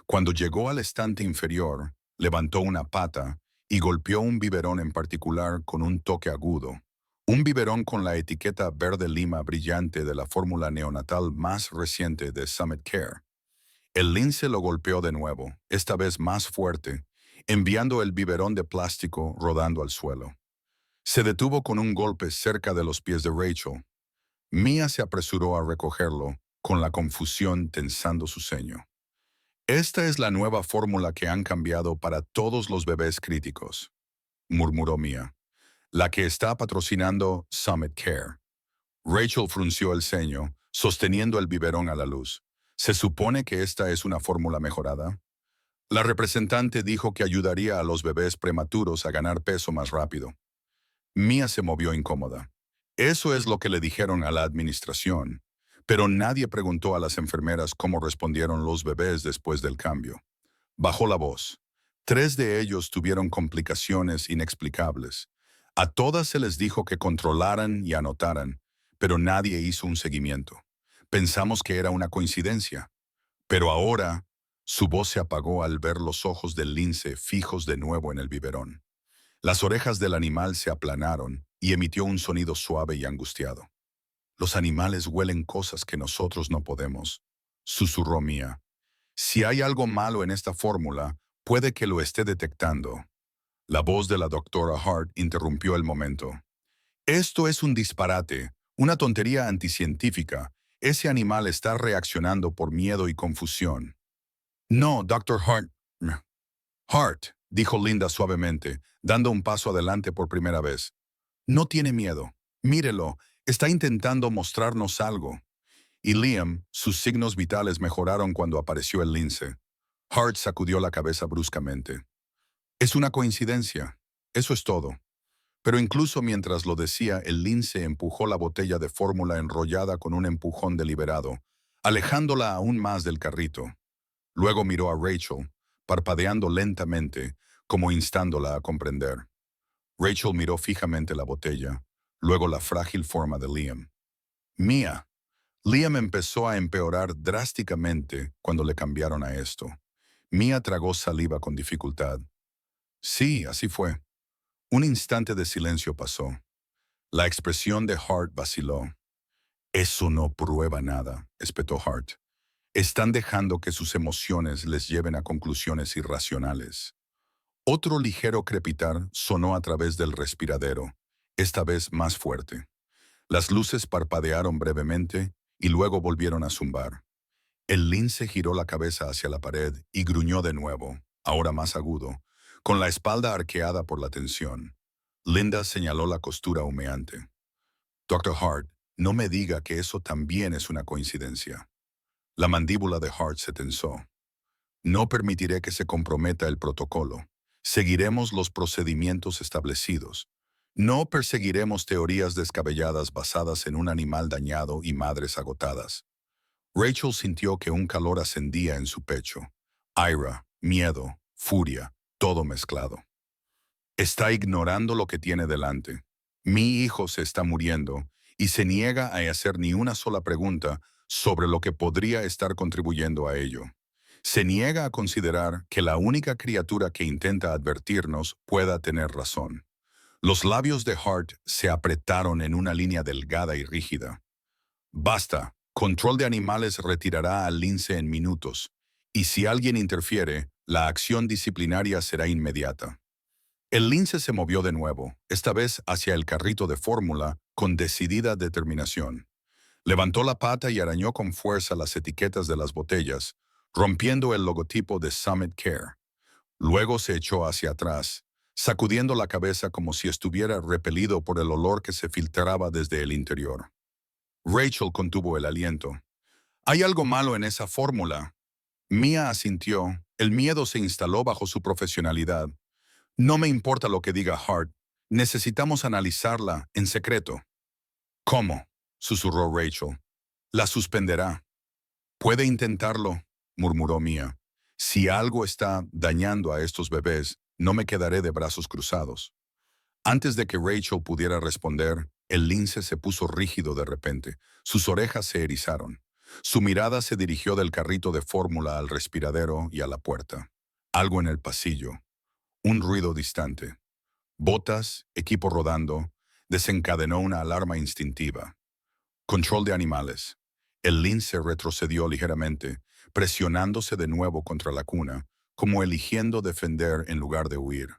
Cuando llegó al estante inferior, levantó una pata y golpeó un biberón en particular con un toque agudo. Un biberón con la etiqueta verde lima brillante de la fórmula neonatal más reciente de Summit Care. El lince lo golpeó de nuevo, esta vez más fuerte, enviando el biberón de plástico rodando al suelo. Se detuvo con un golpe cerca de los pies de Rachel. Mia se apresuró a recogerlo, con la confusión tensando su ceño. Esta es la nueva fórmula que han cambiado para todos los bebés críticos, murmuró Mia. La que está patrocinando Summit Care. Rachel frunció el ceño, sosteniendo el biberón a la luz. ¿Se supone que esta es una fórmula mejorada? La representante dijo que ayudaría a los bebés prematuros a ganar peso más rápido. Mia se movió incómoda. Eso es lo que le dijeron a la administración, pero nadie preguntó a las enfermeras cómo respondieron los bebés después del cambio. Bajó la voz. 3 de ellos tuvieron complicaciones inexplicables. A todas se les dijo que controlaran y anotaran, pero nadie hizo un seguimiento. Pensamos que era una coincidencia. Pero ahora, su voz se apagó al ver los ojos del lince fijos de nuevo en el biberón. Las orejas del animal se aplanaron y emitió un sonido suave y angustiado. Los animales huelen cosas que nosotros no podemos, susurró Mia. Si hay algo malo en esta fórmula, puede que lo esté detectando. La voz de la doctora Hart interrumpió el momento. Esto es un disparate, una tontería anticientífica. Ese animal está reaccionando por miedo y confusión. No, Doctor Hart. Hart, dijo Linda suavemente, dando un paso adelante por primera vez. No tiene miedo. Mírelo, está intentando mostrarnos algo. Y Liam, sus signos vitales mejoraron cuando apareció el lince. Hart sacudió la cabeza bruscamente. Es una coincidencia. Eso es todo. Pero incluso mientras lo decía, el lince empujó la botella de fórmula enrollada con un empujón deliberado, alejándola aún más del carrito. Luego miró a Rachel, parpadeando lentamente, como instándola a comprender. Rachel miró fijamente la botella, luego la frágil forma de Liam. Mia. Liam empezó a empeorar drásticamente cuando le cambiaron a esto. Mia tragó saliva con dificultad. Sí, así fue. Un instante de silencio pasó. La expresión de Hart vaciló. Eso no prueba nada, espetó Hart. Están dejando que sus emociones les lleven a conclusiones irracionales. Otro ligero crepitar sonó a través del respiradero, esta vez más fuerte. Las luces parpadearon brevemente y luego volvieron a zumbar. El lince giró la cabeza hacia la pared y gruñó de nuevo, ahora más agudo, con la espalda arqueada por la tensión. Linda señaló la costura humeante. Doctor Hart, no me diga que eso también es una coincidencia. La mandíbula de Hart se tensó. No permitiré que se comprometa el protocolo. Seguiremos los procedimientos establecidos. No perseguiremos teorías descabelladas basadas en un animal dañado y madres agotadas. Rachel sintió que un calor ascendía en su pecho. Ira, miedo, furia, todo mezclado. Está ignorando lo que tiene delante. Mi hijo se está muriendo y se niega a hacer ni una sola pregunta sobre lo que podría estar contribuyendo a ello. Se niega a considerar que la única criatura que intenta advertirnos pueda tener razón. Los labios de Hart se apretaron en una línea delgada y rígida. Basta. Control de animales retirará al lince en minutos. Y si alguien interfiere, la acción disciplinaria será inmediata. El lince se movió de nuevo, esta vez hacia el carrito de fórmula, con decidida determinación. Levantó la pata y arañó con fuerza las etiquetas de las botellas, rompiendo el logotipo de Summit Care. Luego se echó hacia atrás, sacudiendo la cabeza como si estuviera repelido por el olor que se filtraba desde el interior. Rachel contuvo el aliento. «Hay algo malo en esa fórmula». Mia asintió. El miedo se instaló bajo su profesionalidad. «No me importa lo que diga Hart. Necesitamos analizarla en secreto». «¿Cómo?», susurró Rachel. «La suspenderá». «Puede intentarlo», murmuró Mia. «Si algo está dañando a estos bebés, no me quedaré de brazos cruzados». Antes de que Rachel pudiera responder, el lince se puso rígido de repente. Sus orejas se erizaron. Su mirada se dirigió del carrito de fórmula al respiradero y a la puerta. Algo en el pasillo. Un ruido distante. Botas, equipo rodando, desencadenó una alarma instintiva. Control de animales. El lince retrocedió ligeramente, presionándose de nuevo contra la cuna, como eligiendo defender en lugar de huir.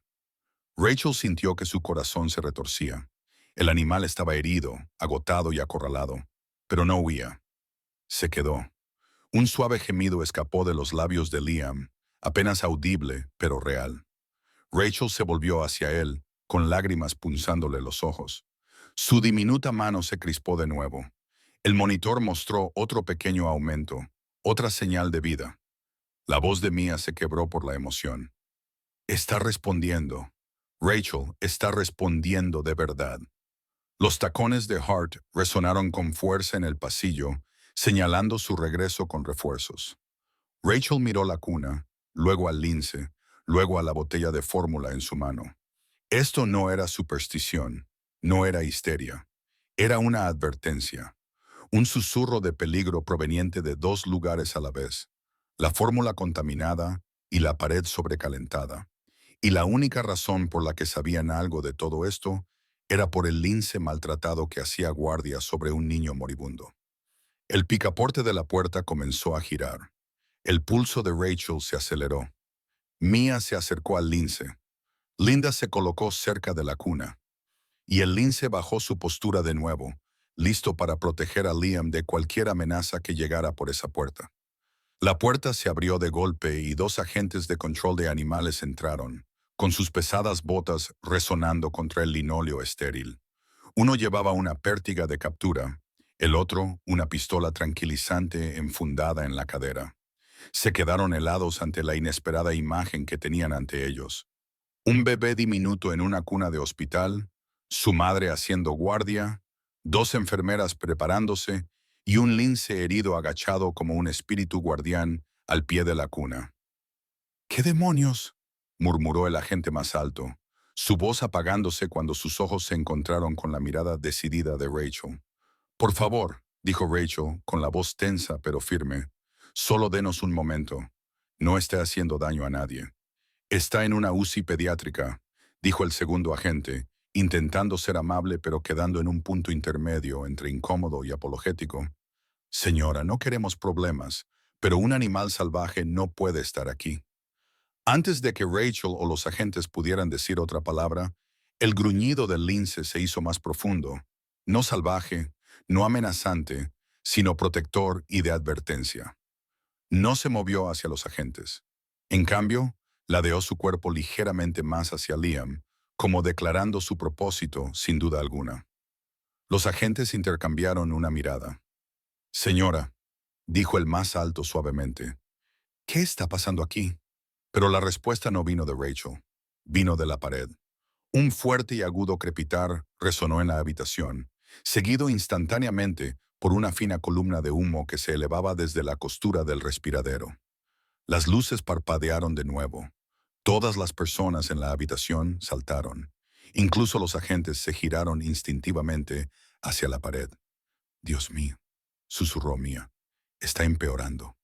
Rachel sintió que su corazón se retorcía. El animal estaba herido, agotado y acorralado, pero no huía. Se quedó. Un suave gemido escapó de los labios de Liam, apenas audible, pero real. Rachel se volvió hacia él, con lágrimas punzándole los ojos. Su diminuta mano se crispó de nuevo. El monitor mostró otro pequeño aumento, otra señal de vida. La voz de Mia se quebró por la emoción. «Está respondiendo. Rachel está respondiendo de verdad». Los tacones de Hart resonaron con fuerza en el pasillo, señalando su regreso con refuerzos. Rachel miró la cuna, luego al lince, luego a la botella de fórmula en su mano. Esto no era superstición, no era histeria. Era una advertencia, un susurro de peligro proveniente de dos lugares a la vez: la fórmula contaminada y la pared sobrecalentada. Y la única razón por la que sabían algo de todo esto era por el lince maltratado que hacía guardia sobre un niño moribundo. El picaporte de la puerta comenzó a girar. El pulso de Rachel se aceleró. Mia se acercó al lince. Linda se colocó cerca de la cuna. Y el lince bajó su postura de nuevo, listo para proteger a Liam de cualquier amenaza que llegara por esa puerta. La puerta se abrió de golpe y dos agentes de control de animales entraron, con sus pesadas botas resonando contra el linóleo estéril. Uno llevaba una pértiga de captura, el otro una pistola tranquilizante enfundada en la cadera. Se quedaron helados ante la inesperada imagen que tenían ante ellos. Un bebé diminuto en una cuna de hospital, su madre haciendo guardia, dos enfermeras preparándose y un lince herido agachado como un espíritu guardián al pie de la cuna. «¿Qué demonios?», murmuró el agente más alto, su voz apagándose cuando sus ojos se encontraron con la mirada decidida de Rachel. «Por favor», dijo Rachel, con la voz tensa pero firme, «solo denos un momento. No está haciendo daño a nadie». «Está en una UCI pediátrica», dijo el segundo agente, intentando ser amable pero quedando en un punto intermedio entre incómodo y apologético. «Señora, no queremos problemas, pero un animal salvaje no puede estar aquí». Antes de que Rachel o los agentes pudieran decir otra palabra, el gruñido del lince se hizo más profundo, no salvaje, no amenazante, sino protector y de advertencia. No se movió hacia los agentes. En cambio, ladeó su cuerpo ligeramente más hacia Liam, como declarando su propósito sin duda alguna. Los agentes intercambiaron una mirada. «Señora», dijo el más alto suavemente, «¿qué está pasando aquí?». Pero la respuesta no vino de Rachel, vino de la pared. Un fuerte y agudo crepitar resonó en la habitación, seguido instantáneamente por una fina columna de humo que se elevaba desde la costura del respiradero. Las luces parpadearon de nuevo. Todas las personas en la habitación saltaron. Incluso los agentes se giraron instintivamente hacia la pared. «Dios mío», susurró Mia, «está empeorando».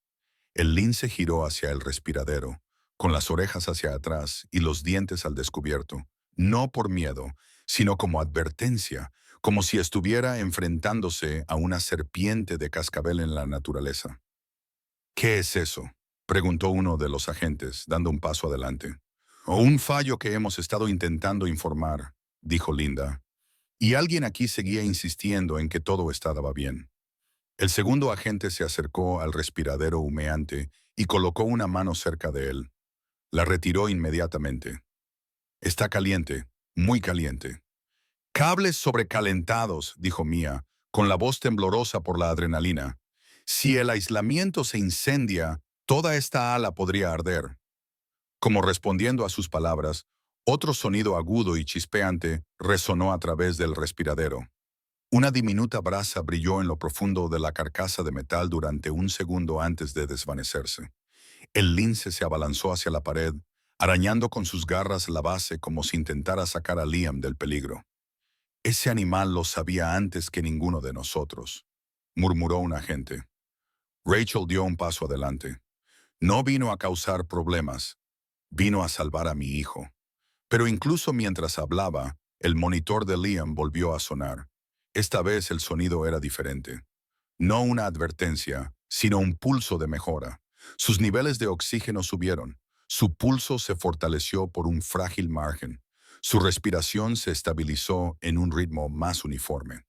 El lince giró hacia el respiradero, con las orejas hacia atrás y los dientes al descubierto, no por miedo, sino como advertencia, como si estuviera enfrentándose a una serpiente de cascabel en la naturaleza. ¿Qué es eso?, preguntó uno de los agentes, dando un paso adelante. «O un fallo que hemos estado intentando informar», dijo Linda. Y alguien aquí seguía insistiendo en que todo estaba bien. El segundo agente se acercó al respiradero humeante y colocó una mano cerca de él. La retiró inmediatamente. «Está caliente, muy caliente». «Cables sobrecalentados», dijo Mia, con la voz temblorosa por la adrenalina. «Si el aislamiento se incendia, toda esta ala podría arder». Como respondiendo a sus palabras, otro sonido agudo y chispeante resonó a través del respiradero. Una diminuta brasa brilló en lo profundo de la carcasa de metal durante un segundo antes de desvanecerse. El lince se abalanzó hacia la pared, arañando con sus garras la base como si intentara sacar a Liam del peligro. «Ese animal lo sabía antes que ninguno de nosotros», murmuró un agente. Rachel dio un paso adelante. «No vino a causar problemas, vino a salvar a mi hijo». Pero incluso mientras hablaba, el monitor de Liam volvió a sonar. Esta vez el sonido era diferente. No una advertencia, sino un pulso de mejora. Sus niveles de oxígeno subieron. Su pulso se fortaleció por un frágil margen. Su respiración se estabilizó en un ritmo más uniforme.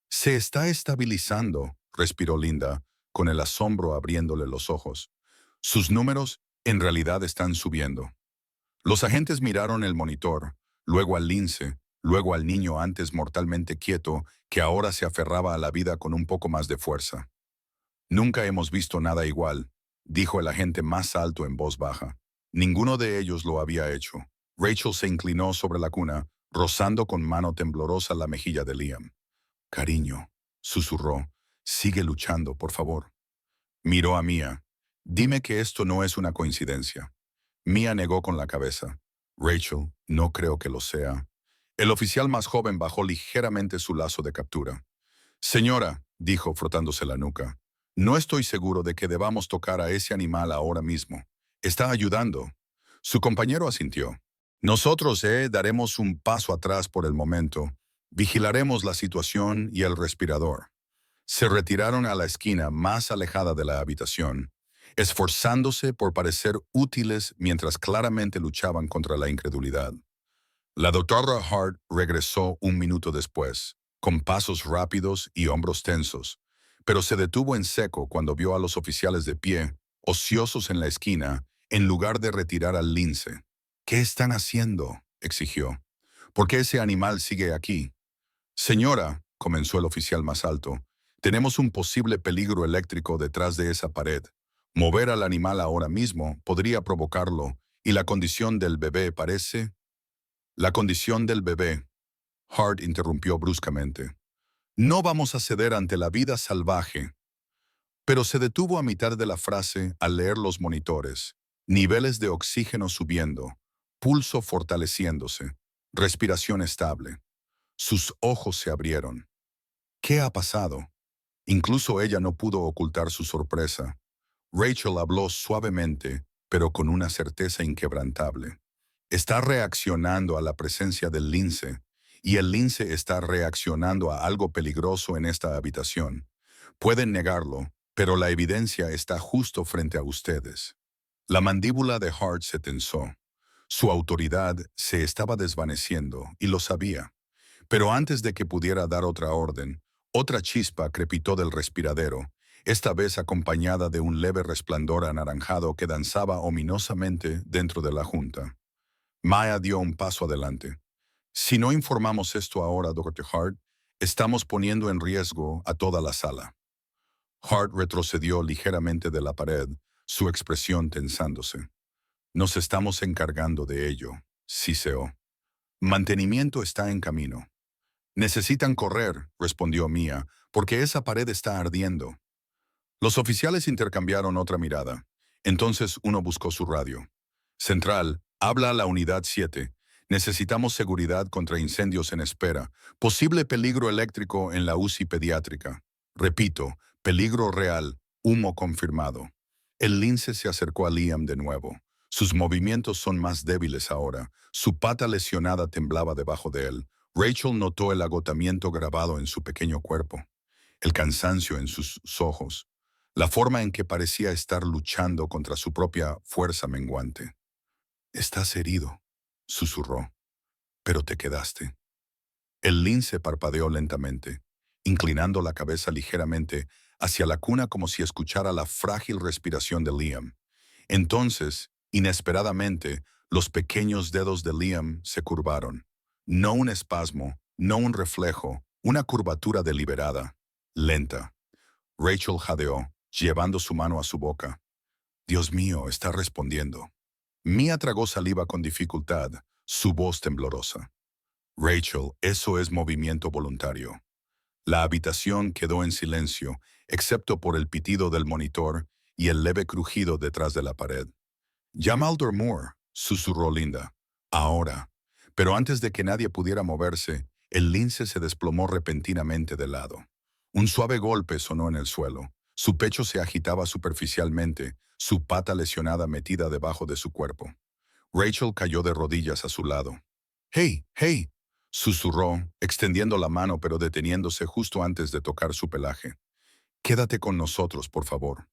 «Se está estabilizando», respiró Linda, con el asombro abriéndole los ojos. «Sus números en realidad están subiendo». Los agentes miraron el monitor, luego al lince, luego al niño antes mortalmente quieto, que ahora se aferraba a la vida con un poco más de fuerza. «Nunca hemos visto nada igual», dijo el agente más alto en voz baja. Ninguno de ellos lo había hecho. Rachel se inclinó sobre la cuna, rozando con mano temblorosa la mejilla de Liam. «Cariño», susurró, «sigue luchando, por favor». Miró a Mia. «Dime que esto no es una coincidencia». Mia negó con la cabeza. «Rachel, no creo que lo sea». El oficial más joven bajó ligeramente su lazo de captura. «Señora», dijo frotándose la nuca, «no estoy seguro de que debamos tocar a ese animal ahora mismo. Está ayudando». Su compañero asintió. «Nosotros, daremos un paso atrás por el momento. Vigilaremos la situación y el respirador». Se retiraron a la esquina más alejada de la habitación, esforzándose por parecer útiles mientras claramente luchaban contra la incredulidad. La doctora Hart regresó un minuto después, con pasos rápidos y hombros tensos, pero se detuvo en seco cuando vio a los oficiales de pie, ociosos en la esquina, en lugar de retirar al lince. «¿Qué están haciendo?», exigió. «¿Por qué ese animal sigue aquí?» «Señora», comenzó el oficial más alto, «tenemos un posible peligro eléctrico detrás de esa pared. Mover al animal ahora mismo podría provocarlo, y la condición del bebé parece...» «La condición del bebé», Hart interrumpió bruscamente. «No vamos a ceder ante la vida salvaje». Pero se detuvo a mitad de la frase al leer los monitores. Niveles de oxígeno subiendo, pulso fortaleciéndose, respiración estable. Sus ojos se abrieron. «¿Qué ha pasado?». Incluso ella no pudo ocultar su sorpresa. Rachel habló suavemente, pero con una certeza inquebrantable. «Está reaccionando a la presencia del lince, y el lince está reaccionando a algo peligroso en esta habitación. Pueden negarlo, pero la evidencia está justo frente a ustedes». La mandíbula de Hart se tensó. Su autoridad se estaba desvaneciendo, y lo sabía. Pero antes de que pudiera dar otra orden, otra chispa crepitó del respiradero, esta vez acompañada de un leve resplandor anaranjado que danzaba ominosamente dentro de la junta. Maya dio un paso adelante. «Si no informamos esto ahora, Dr. Hart, estamos poniendo en riesgo a toda la sala». Hart retrocedió ligeramente de la pared, su expresión tensándose. «Nos estamos encargando de ello», siseó. «Mantenimiento está en camino». «Necesitan correr», respondió Mia, «porque esa pared está ardiendo». Los oficiales intercambiaron otra mirada. Entonces uno buscó su radio. «Central, habla a la unidad 7. Necesitamos seguridad contra incendios en espera. Posible peligro eléctrico en la UCI pediátrica. Repito, peligro real, humo confirmado». El lince se acercó a Liam de nuevo. Sus movimientos son más débiles ahora. Su pata lesionada temblaba debajo de él. Rachel notó el agotamiento grabado en su pequeño cuerpo, el cansancio en sus ojos, la forma en que parecía estar luchando contra su propia fuerza menguante. «Estás herido», susurró, «pero te quedaste». El lince parpadeó lentamente, inclinando la cabeza ligeramente hacia la cuna como si escuchara la frágil respiración de Liam. Entonces, inesperadamente, los pequeños dedos de Liam se curvaron. No un espasmo, no un reflejo, una curvatura deliberada, lenta. Rachel jadeó, llevando su mano a su boca. «Dios mío, está respondiendo». Mia tragó saliva con dificultad, su voz temblorosa. «Rachel, eso es movimiento voluntario». La habitación quedó en silencio, excepto por el pitido del monitor y el leve crujido detrás de la pared. «Llama al Moore», susurró Linda. «Ahora». Pero antes de que nadie pudiera moverse, el lince se desplomó repentinamente de lado. Un suave golpe sonó en el suelo. Su pecho se agitaba superficialmente, su pata lesionada metida debajo de su cuerpo. Rachel cayó de rodillas a su lado. «¡Hey, hey!», susurró, extendiendo la mano pero deteniéndose justo antes de tocar su pelaje. «Quédate con nosotros, por favor».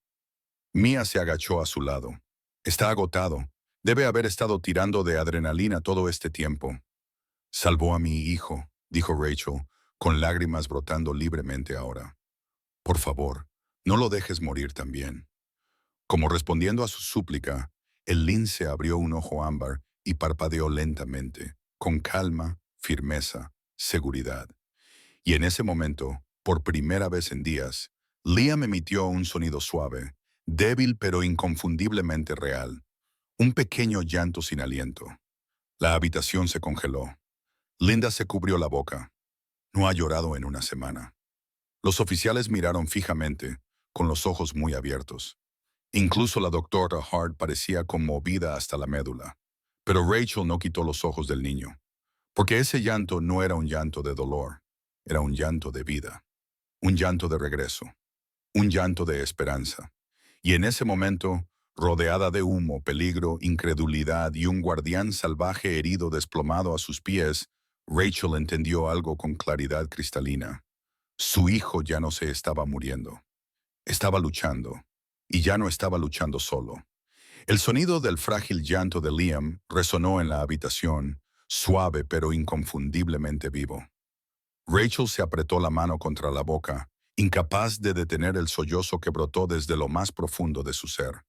Mia se agachó a su lado. «Está agotado. Debe haber estado tirando de adrenalina todo este tiempo». «Salvó a mi hijo», dijo Rachel, con lágrimas brotando libremente ahora. «Por favor, no lo dejes morir también». Como respondiendo a su súplica, el lince abrió un ojo ámbar y parpadeó lentamente, con calma, firmeza, seguridad. Y en ese momento, por primera vez en días, Liam emitió un sonido suave, débil pero inconfundiblemente real. Un pequeño llanto sin aliento. La habitación se congeló. Linda se cubrió la boca. No ha llorado en una semana. Los oficiales miraron fijamente, con los ojos muy abiertos. Incluso la doctora Hart parecía conmovida hasta la médula. Pero Rachel no quitó los ojos del niño. Porque ese llanto no era un llanto de dolor. Era un llanto de vida. Un llanto de regreso. Un llanto de esperanza. Y en ese momento, rodeada de humo, peligro, incredulidad y un guardián salvaje herido desplomado a sus pies, Rachel entendió algo con claridad cristalina. Su hijo ya no se estaba muriendo. Estaba luchando. Y ya no estaba luchando solo. El sonido del frágil llanto de Liam resonó en la habitación, suave pero inconfundiblemente vivo. Rachel se apretó la mano contra la boca, incapaz de detener el sollozo que brotó desde lo más profundo de su ser.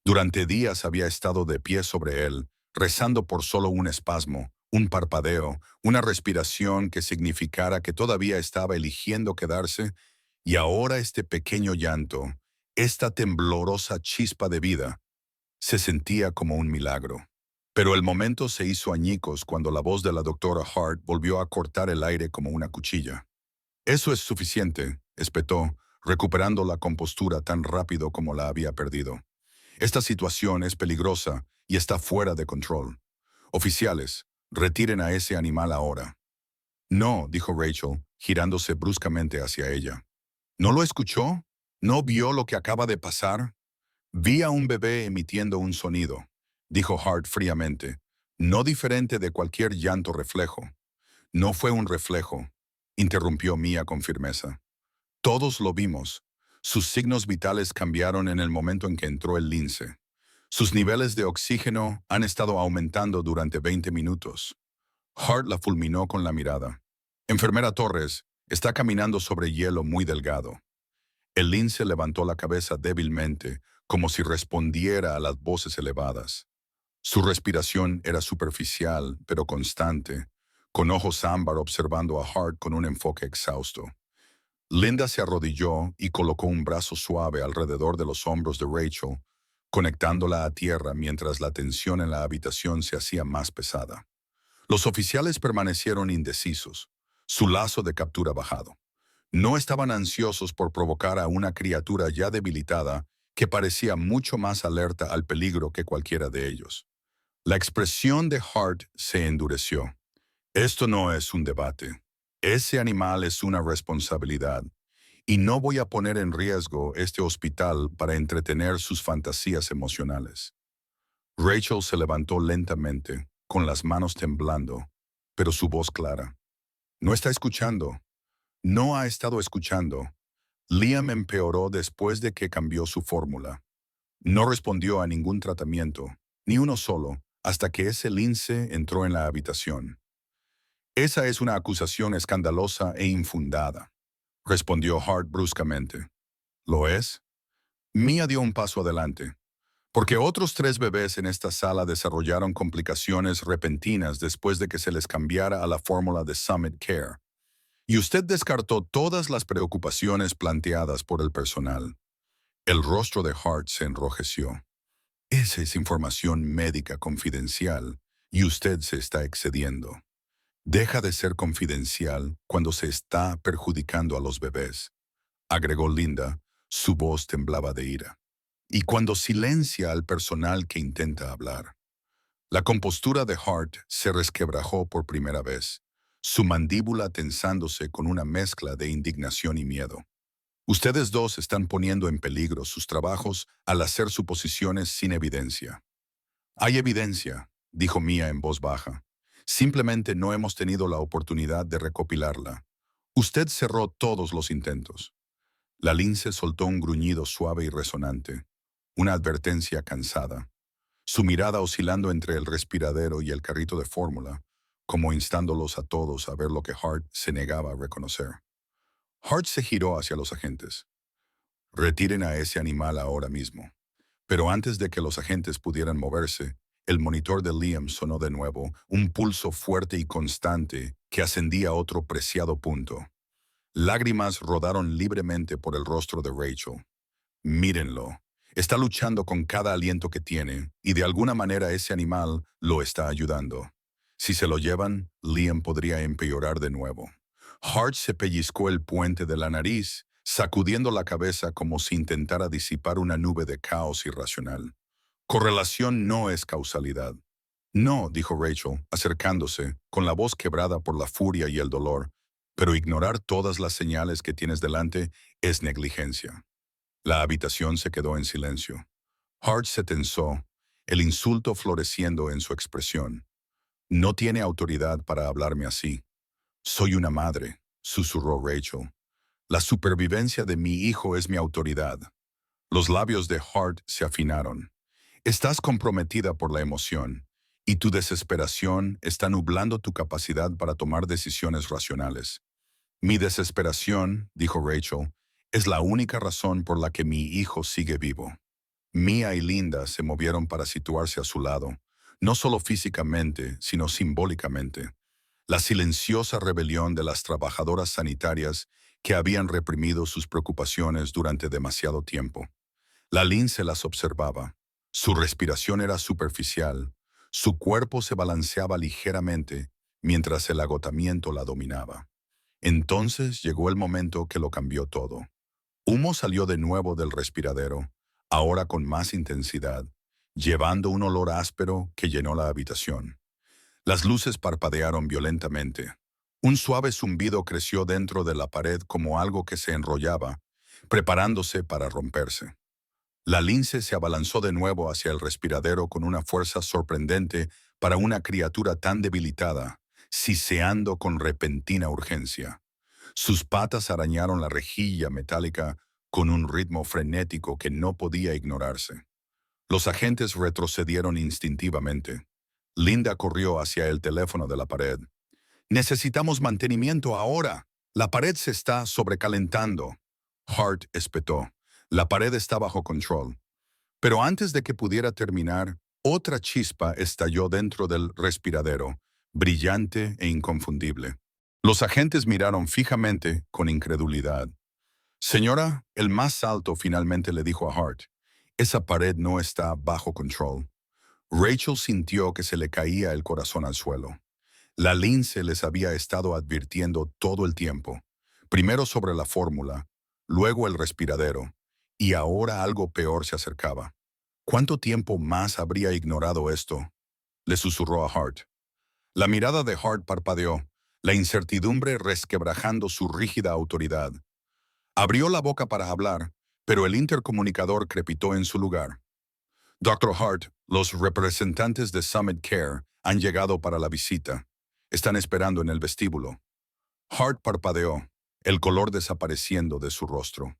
Durante días había estado de pie sobre él, rezando por solo un espasmo, un parpadeo, una respiración que significara que todavía estaba eligiendo quedarse, y ahora este pequeño llanto, esta temblorosa chispa de vida, se sentía como un milagro. Pero el momento se hizo añicos cuando la voz de la doctora Hart volvió a cortar el aire como una cuchilla. «Eso es suficiente», espetó, recuperando la compostura tan rápido como la había perdido. «Esta situación es peligrosa y está fuera de control. Oficiales, retiren a ese animal ahora». «No», dijo Rachel, girándose bruscamente hacia ella. «¿No lo escuchó? ¿No vio lo que acaba de pasar?» «Vi a un bebé emitiendo un sonido», dijo Hart fríamente, «no diferente de cualquier llanto reflejo». «No fue un reflejo», interrumpió Mia con firmeza. «Todos lo vimos. Sus signos vitales cambiaron en el momento en que entró el lince. Sus niveles de oxígeno han estado aumentando durante 20 minutos». Hart la fulminó con la mirada. «Enfermera Torres, está caminando sobre hielo muy delgado». El lince levantó la cabeza débilmente, como si respondiera a las voces elevadas. Su respiración era superficial, pero constante, con ojos ámbar observando a Hart con un enfoque exhausto. Linda se arrodilló y colocó un brazo suave alrededor de los hombros de Rachel, conectándola a tierra mientras la tensión en la habitación se hacía más pesada. Los oficiales permanecieron indecisos, su lazo de captura bajado. No estaban ansiosos por provocar a una criatura ya debilitada que parecía mucho más alerta al peligro que cualquiera de ellos. La expresión de Hart se endureció. «Esto no es un debate. Ese animal es una responsabilidad, y no voy a poner en riesgo este hospital para entretener sus fantasías emocionales». Rachel se levantó lentamente, con las manos temblando, pero su voz clara. No está escuchando. No ha estado escuchando. Liam empeoró después de que cambió su fórmula. No respondió a ningún tratamiento, ni uno solo, hasta que ese lince entró en la habitación. Esa es una acusación escandalosa e infundada, respondió Hart bruscamente. ¿Lo es? Mia dio un paso adelante. Porque otros 3 bebés en esta sala desarrollaron complicaciones repentinas después de que se les cambiara a la fórmula de Summit Care. Y usted descartó todas las preocupaciones planteadas por el personal. El rostro de Hart se enrojeció. Esa es información médica confidencial y usted se está excediendo. Deja de ser confidencial cuando se está perjudicando a los bebés, agregó Linda, su voz temblaba de ira. Y cuando silencia al personal que intenta hablar. La compostura de Hart se resquebrajó por primera vez, su mandíbula tensándose con una mezcla de indignación y miedo. Ustedes dos están poniendo en peligro sus trabajos al hacer suposiciones sin evidencia. Hay evidencia, dijo Mia en voz baja. Simplemente no hemos tenido la oportunidad de recopilarla. Usted cerró todos los intentos. La lince soltó un gruñido suave y resonante, una advertencia cansada, su mirada oscilando entre el respiradero y el carrito de fórmula, como instándolos a todos a ver lo que Hart se negaba a reconocer. Hart se giró hacia los agentes. Retiren a ese animal ahora mismo. Pero antes de que los agentes pudieran moverse, el monitor de Liam sonó de nuevo, un pulso fuerte y constante que ascendía a otro preciado punto. Lágrimas rodaron libremente por el rostro de Rachel. Mírenlo. Está luchando con cada aliento que tiene, y de alguna manera ese animal lo está ayudando. Si se lo llevan, Liam podría empeorar de nuevo. Hart se pellizcó el puente de la nariz, sacudiendo la cabeza como si intentara disipar una nube de caos irracional. Correlación no es causalidad. No, dijo Rachel, acercándose, con la voz quebrada por la furia y el dolor, pero ignorar todas las señales que tienes delante es negligencia. La habitación se quedó en silencio. Hart se tensó, el insulto floreciendo en su expresión. No tiene autoridad para hablarme así. Soy una madre, susurró Rachel. La supervivencia de mi hijo es mi autoridad. Los labios de Hart se afinaron. Estás comprometida por la emoción, y tu desesperación está nublando tu capacidad para tomar decisiones racionales. Mi desesperación, dijo Rachel, es la única razón por la que mi hijo sigue vivo. Mia y Linda se movieron para situarse a su lado, no solo físicamente, sino simbólicamente. La silenciosa rebelión de las trabajadoras sanitarias que habían reprimido sus preocupaciones durante demasiado tiempo. La lince las observaba. Su respiración era superficial, su cuerpo se balanceaba ligeramente mientras el agotamiento la dominaba. Entonces llegó el momento que lo cambió todo. Humo salió de nuevo del respiradero, ahora con más intensidad, llevando un olor áspero que llenó la habitación. Las luces parpadearon violentamente. Un suave zumbido creció dentro de la pared como algo que se enrollaba, preparándose para romperse. La lince se abalanzó de nuevo hacia el respiradero con una fuerza sorprendente para una criatura tan debilitada, siseando con repentina urgencia. Sus patas arañaron la rejilla metálica con un ritmo frenético que no podía ignorarse. Los agentes retrocedieron instintivamente. Linda corrió hacia el teléfono de la pared. «Necesitamos mantenimiento ahora. La pared se está sobrecalentando». Hart espetó. La pared está bajo control. Pero antes de que pudiera terminar, otra chispa estalló dentro del respiradero, brillante e inconfundible. Los agentes miraron fijamente con incredulidad. «Señora», el más alto finalmente le dijo a Hart, «esa pared no está bajo control». Rachel sintió que se le caía el corazón al suelo. La lince les había estado advirtiendo todo el tiempo, primero sobre la fórmula, luego el respiradero, y ahora algo peor se acercaba. ¿Cuánto tiempo más habría ignorado esto?, le susurró a Hart. La mirada de Hart parpadeó, la incertidumbre resquebrajando su rígida autoridad. Abrió la boca para hablar, pero el intercomunicador crepitó en su lugar. «Dr. Hart, los representantes de Summit Care han llegado para la visita. Están esperando en el vestíbulo». Hart parpadeó, el color desapareciendo de su rostro.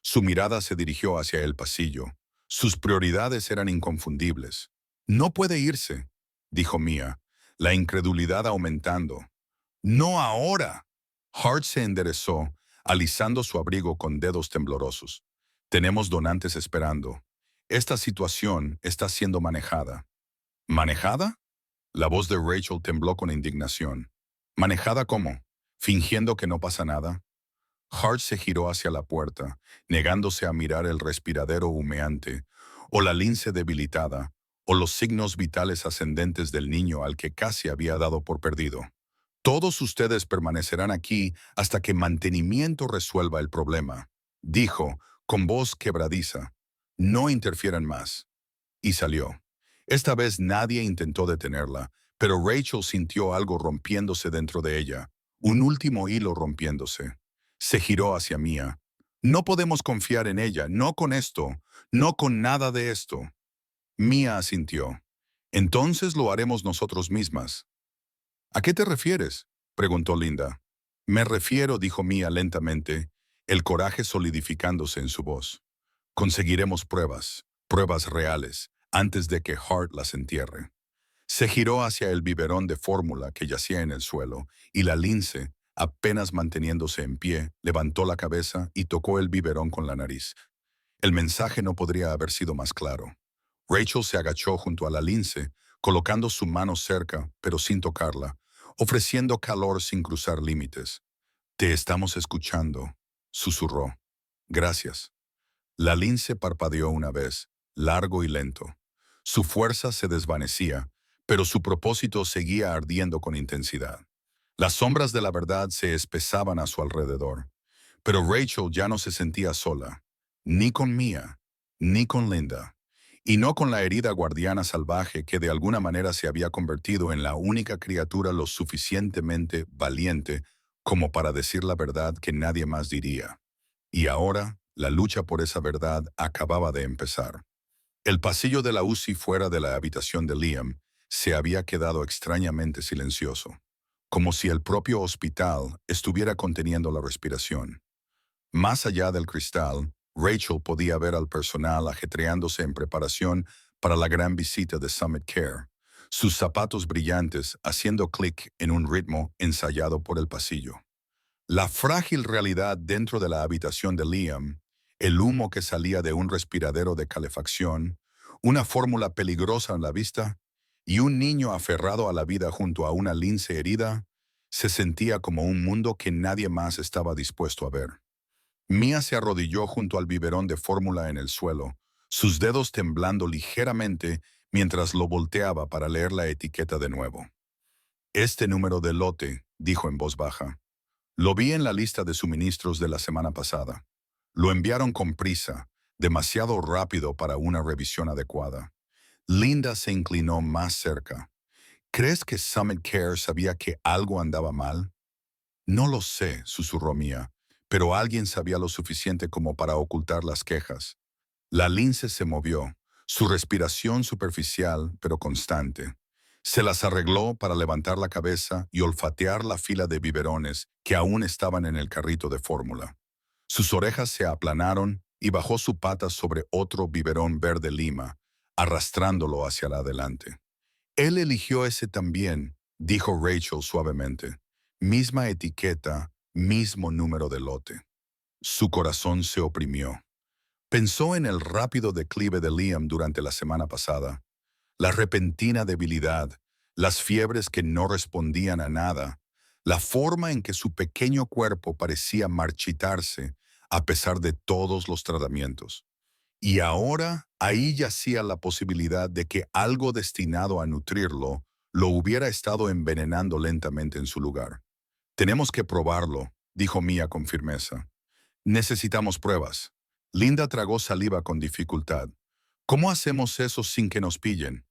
Su mirada se dirigió hacia el pasillo. Sus prioridades eran inconfundibles. No puede irse, dijo Mia, la incredulidad aumentando. ¡No ahora! Hart se enderezó, alisando su abrigo con dedos temblorosos. Tenemos donantes esperando. Esta situación está siendo manejada. ¿Manejada? La voz de Rachel tembló con indignación. ¿Manejada cómo? ¿Fingiendo que no pasa nada? Hart se giró hacia la puerta, negándose a mirar el respiradero humeante, o la lince debilitada, o los signos vitales ascendentes del niño al que casi había dado por perdido. Todos ustedes permanecerán aquí hasta que mantenimiento resuelva el problema, dijo, con voz quebradiza. No interfieran más. Y salió. Esta vez nadie intentó detenerla, pero Rachel sintió algo rompiéndose dentro de ella, un último hilo rompiéndose. Se giró hacia Mia. No podemos confiar en ella, no con esto, no con nada de esto. Mia asintió. Entonces lo haremos nosotros mismas. ¿A qué te refieres?, preguntó Linda. Me refiero, dijo Mia lentamente, el coraje solidificándose en su voz. Conseguiremos pruebas, pruebas reales, antes de que Hart las entierre. Se giró hacia el biberón de fórmula que yacía en el suelo, y la lince, apenas manteniéndose en pie, levantó la cabeza y tocó el biberón con la nariz. El mensaje no podría haber sido más claro. Rachel se agachó junto a la lince, colocando su mano cerca, pero sin tocarla, ofreciendo calor sin cruzar límites. Te estamos escuchando, susurró. Gracias. La lince parpadeó una vez, largo y lento. Su fuerza se desvanecía, pero su propósito seguía ardiendo con intensidad. Las sombras de la verdad se espesaban a su alrededor, pero Rachel ya no se sentía sola, ni con Mia, ni con Linda, y no con la herida guardiana salvaje que de alguna manera se había convertido en la única criatura lo suficientemente valiente como para decir la verdad que nadie más diría. Y ahora, la lucha por esa verdad acababa de empezar. El pasillo de la UCI fuera de la habitación de Liam se había quedado extrañamente silencioso, como si el propio hospital estuviera conteniendo la respiración. Más allá del cristal, Rachel podía ver al personal ajetreándose en preparación para la gran visita de Summit Care, sus zapatos brillantes haciendo clic en un ritmo ensayado por el pasillo. La frágil realidad dentro de la habitación de Liam, el humo que salía de un respiradero de calefacción, una fórmula peligrosa en la vista y un niño aferrado a la vida junto a una lince herida, se sentía como un mundo que nadie más estaba dispuesto a ver. Mia se arrodilló junto al biberón de fórmula en el suelo, sus dedos temblando ligeramente mientras lo volteaba para leer la etiqueta de nuevo. Este número de lote, dijo en voz baja. Lo vi en la lista de suministros de la semana pasada. Lo enviaron con prisa, demasiado rápido para una revisión adecuada. Linda se inclinó más cerca. ¿Crees que Summit Care sabía que algo andaba mal? No lo sé, susurró Mia, pero alguien sabía lo suficiente como para ocultar las quejas. La lince se movió, su respiración superficial pero constante. Se las arregló para levantar la cabeza y olfatear la fila de biberones que aún estaban en el carrito de fórmula. Sus orejas se aplanaron y bajó su pata sobre otro biberón verde lima, arrastrándolo hacia adelante. Él eligió ese también, dijo Rachel suavemente. Misma etiqueta, mismo número de lote. Su corazón se oprimió. Pensó en el rápido declive de Liam durante la semana pasada, la repentina debilidad, las fiebres que no respondían a nada, la forma en que su pequeño cuerpo parecía marchitarse a pesar de todos los tratamientos. Y ahora ahí yacía la posibilidad de que algo destinado a nutrirlo lo hubiera estado envenenando lentamente en su lugar. Tenemos que probarlo, dijo Mia con firmeza. Necesitamos pruebas. Linda tragó saliva con dificultad. ¿Cómo hacemos eso sin que nos pillen?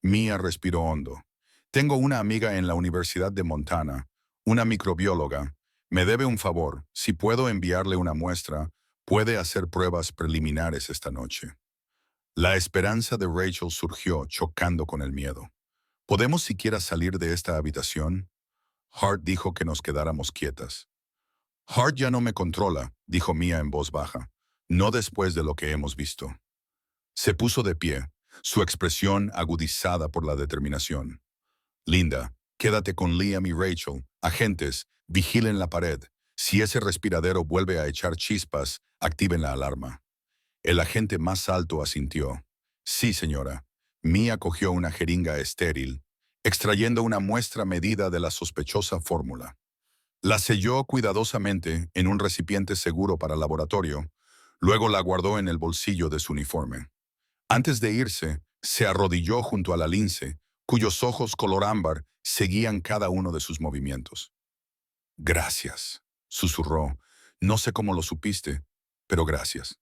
Mia respiró hondo. Tengo una amiga en la Universidad de Montana, una microbióloga. Me debe un favor. Si puedo enviarle una muestra, puede hacer pruebas preliminares esta noche. La esperanza de Rachel surgió chocando con el miedo. ¿Podemos siquiera salir de esta habitación? Hart dijo que nos quedáramos quietas. Hart ya no me controla, dijo Mia en voz baja. No después de lo que hemos visto. Se puso de pie, su expresión agudizada por la determinación. Linda, quédate con Liam y Rachel. Agentes, vigilen la pared. Si ese respiradero vuelve a echar chispas, activen la alarma. El agente más alto asintió. Sí, señora. Mia cogió una jeringa estéril, extrayendo una muestra medida de la sospechosa fórmula. La selló cuidadosamente en un recipiente seguro para laboratorio, luego la guardó en el bolsillo de su uniforme. Antes de irse, se arrodilló junto a la lince, cuyos ojos color ámbar seguían cada uno de sus movimientos. Gracias, susurró. No sé cómo lo supiste, pero gracias.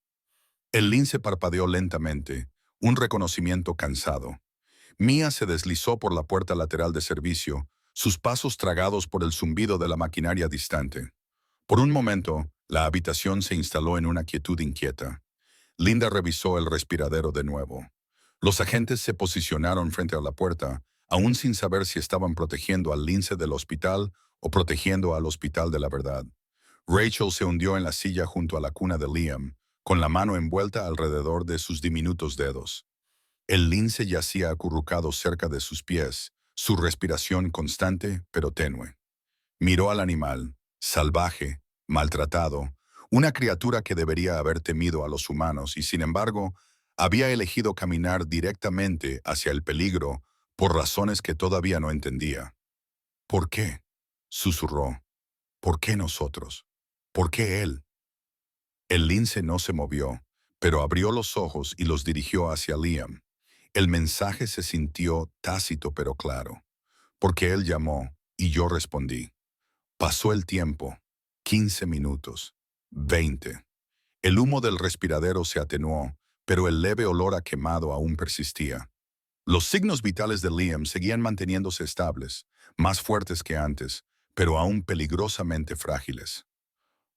El lince parpadeó lentamente, un reconocimiento cansado. Mia se deslizó por la puerta lateral de servicio, sus pasos tragados por el zumbido de la maquinaria distante. Por un momento, la habitación se instaló en una quietud inquieta. Linda revisó el respiradero de nuevo. Los agentes se posicionaron frente a la puerta, aún sin saber si estaban protegiendo al lince del hospital o protegiendo al hospital de la verdad. Rachel se hundió en la silla junto a la cuna de Liam, con la mano envuelta alrededor de sus diminutos dedos. El lince yacía acurrucado cerca de sus pies, su respiración constante pero tenue. Miró al animal, salvaje, maltratado, una criatura que debería haber temido a los humanos y, sin embargo, había elegido caminar directamente hacia el peligro por razones que todavía no entendía. ¿Por qué?, susurró. ¿Por qué nosotros? ¿Por qué él? El lince no se movió, pero abrió los ojos y los dirigió hacia Liam. El mensaje se sintió tácito pero claro, porque él llamó y yo respondí. Pasó el tiempo, 15 minutos, 20. El humo del respiradero se atenuó, pero el leve olor a quemado aún persistía. Los signos vitales de Liam seguían manteniéndose estables, más fuertes que antes, pero aún peligrosamente frágiles.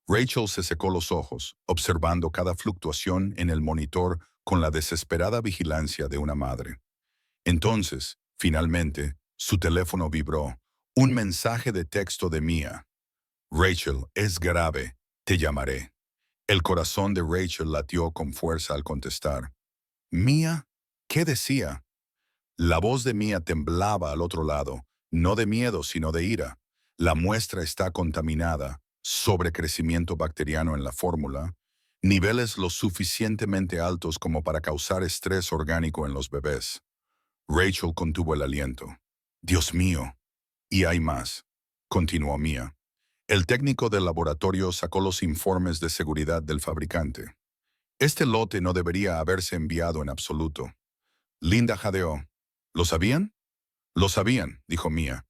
Rachel se secó los ojos, observando cada fluctuación en el monitor con la desesperada vigilancia de una madre. Entonces, finalmente, su teléfono vibró. Un mensaje de texto de Mia. Rachel, es grave, te llamaré. El corazón de Rachel latió con fuerza al contestar. Mia, ¿qué decía? La voz de Mia temblaba al otro lado, no de miedo sino de ira. La muestra está contaminada, sobrecrecimiento bacteriano en la fórmula, niveles lo suficientemente altos como para causar estrés orgánico en los bebés. Rachel contuvo el aliento. Dios mío. Y hay más, continuó Mia. El técnico del laboratorio sacó los informes de seguridad del fabricante. Este lote no debería haberse enviado en absoluto. Linda jadeó. ¿Lo sabían? Lo sabían, dijo Mia.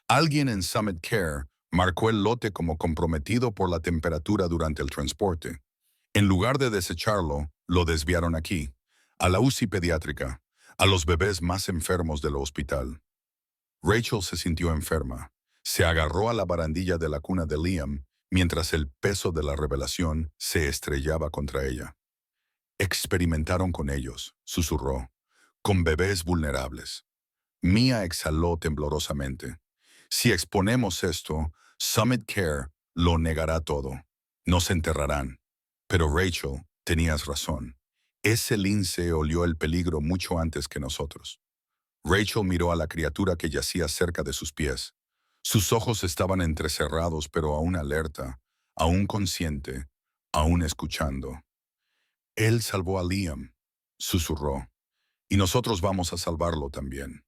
Alguien en Summit Care marcó el lote como comprometido por la temperatura durante el transporte. En lugar de desecharlo, lo desviaron aquí, a la UCI pediátrica, a los bebés más enfermos del hospital. Rachel se sintió enferma. Se agarró a la barandilla de la cuna de Liam mientras el peso de la revelación se estrellaba contra ella. Experimentaron con ellos, susurró, con bebés vulnerables. Mia exhaló temblorosamente. Si exponemos esto, Summit Care lo negará todo. Nos enterrarán. Pero Rachel, tenías razón. Ese lince olió el peligro mucho antes que nosotros. Rachel miró a la criatura que yacía cerca de sus pies. Sus ojos estaban entrecerrados pero aún alerta, aún consciente, aún escuchando. Él salvó a Liam, susurró, y nosotros vamos a salvarlo también.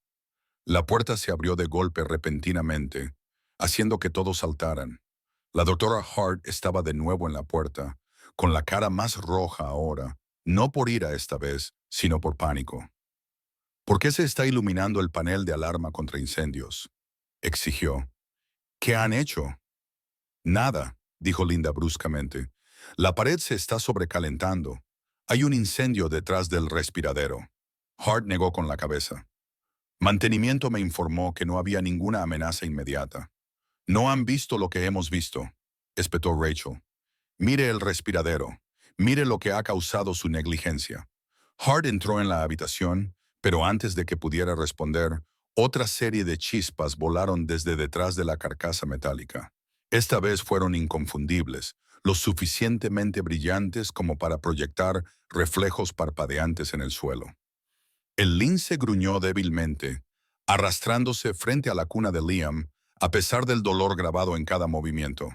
La puerta se abrió de golpe repentinamente, haciendo que todos saltaran. La doctora Hart estaba de nuevo en la puerta, con la cara más roja ahora, no por ira esta vez, sino por pánico. ¿Por qué se está iluminando el panel de alarma contra incendios?, exigió. ¿Qué han hecho? Nada, dijo Linda bruscamente. La pared se está sobrecalentando. Hay un incendio detrás del respiradero. Hart negó con la cabeza. Mantenimiento me informó que no había ninguna amenaza inmediata. No han visto lo que hemos visto, espetó Rachel. Mire el respiradero. Mire lo que ha causado su negligencia. Hart entró en la habitación, pero antes de que pudiera responder, Otra serie de chispas volaron desde detrás de la carcasa metálica. Esta vez fueron inconfundibles, lo suficientemente brillantes como para proyectar reflejos parpadeantes en el suelo. El lince gruñó débilmente, arrastrándose frente a la cuna de Liam, a pesar del dolor grabado en cada movimiento.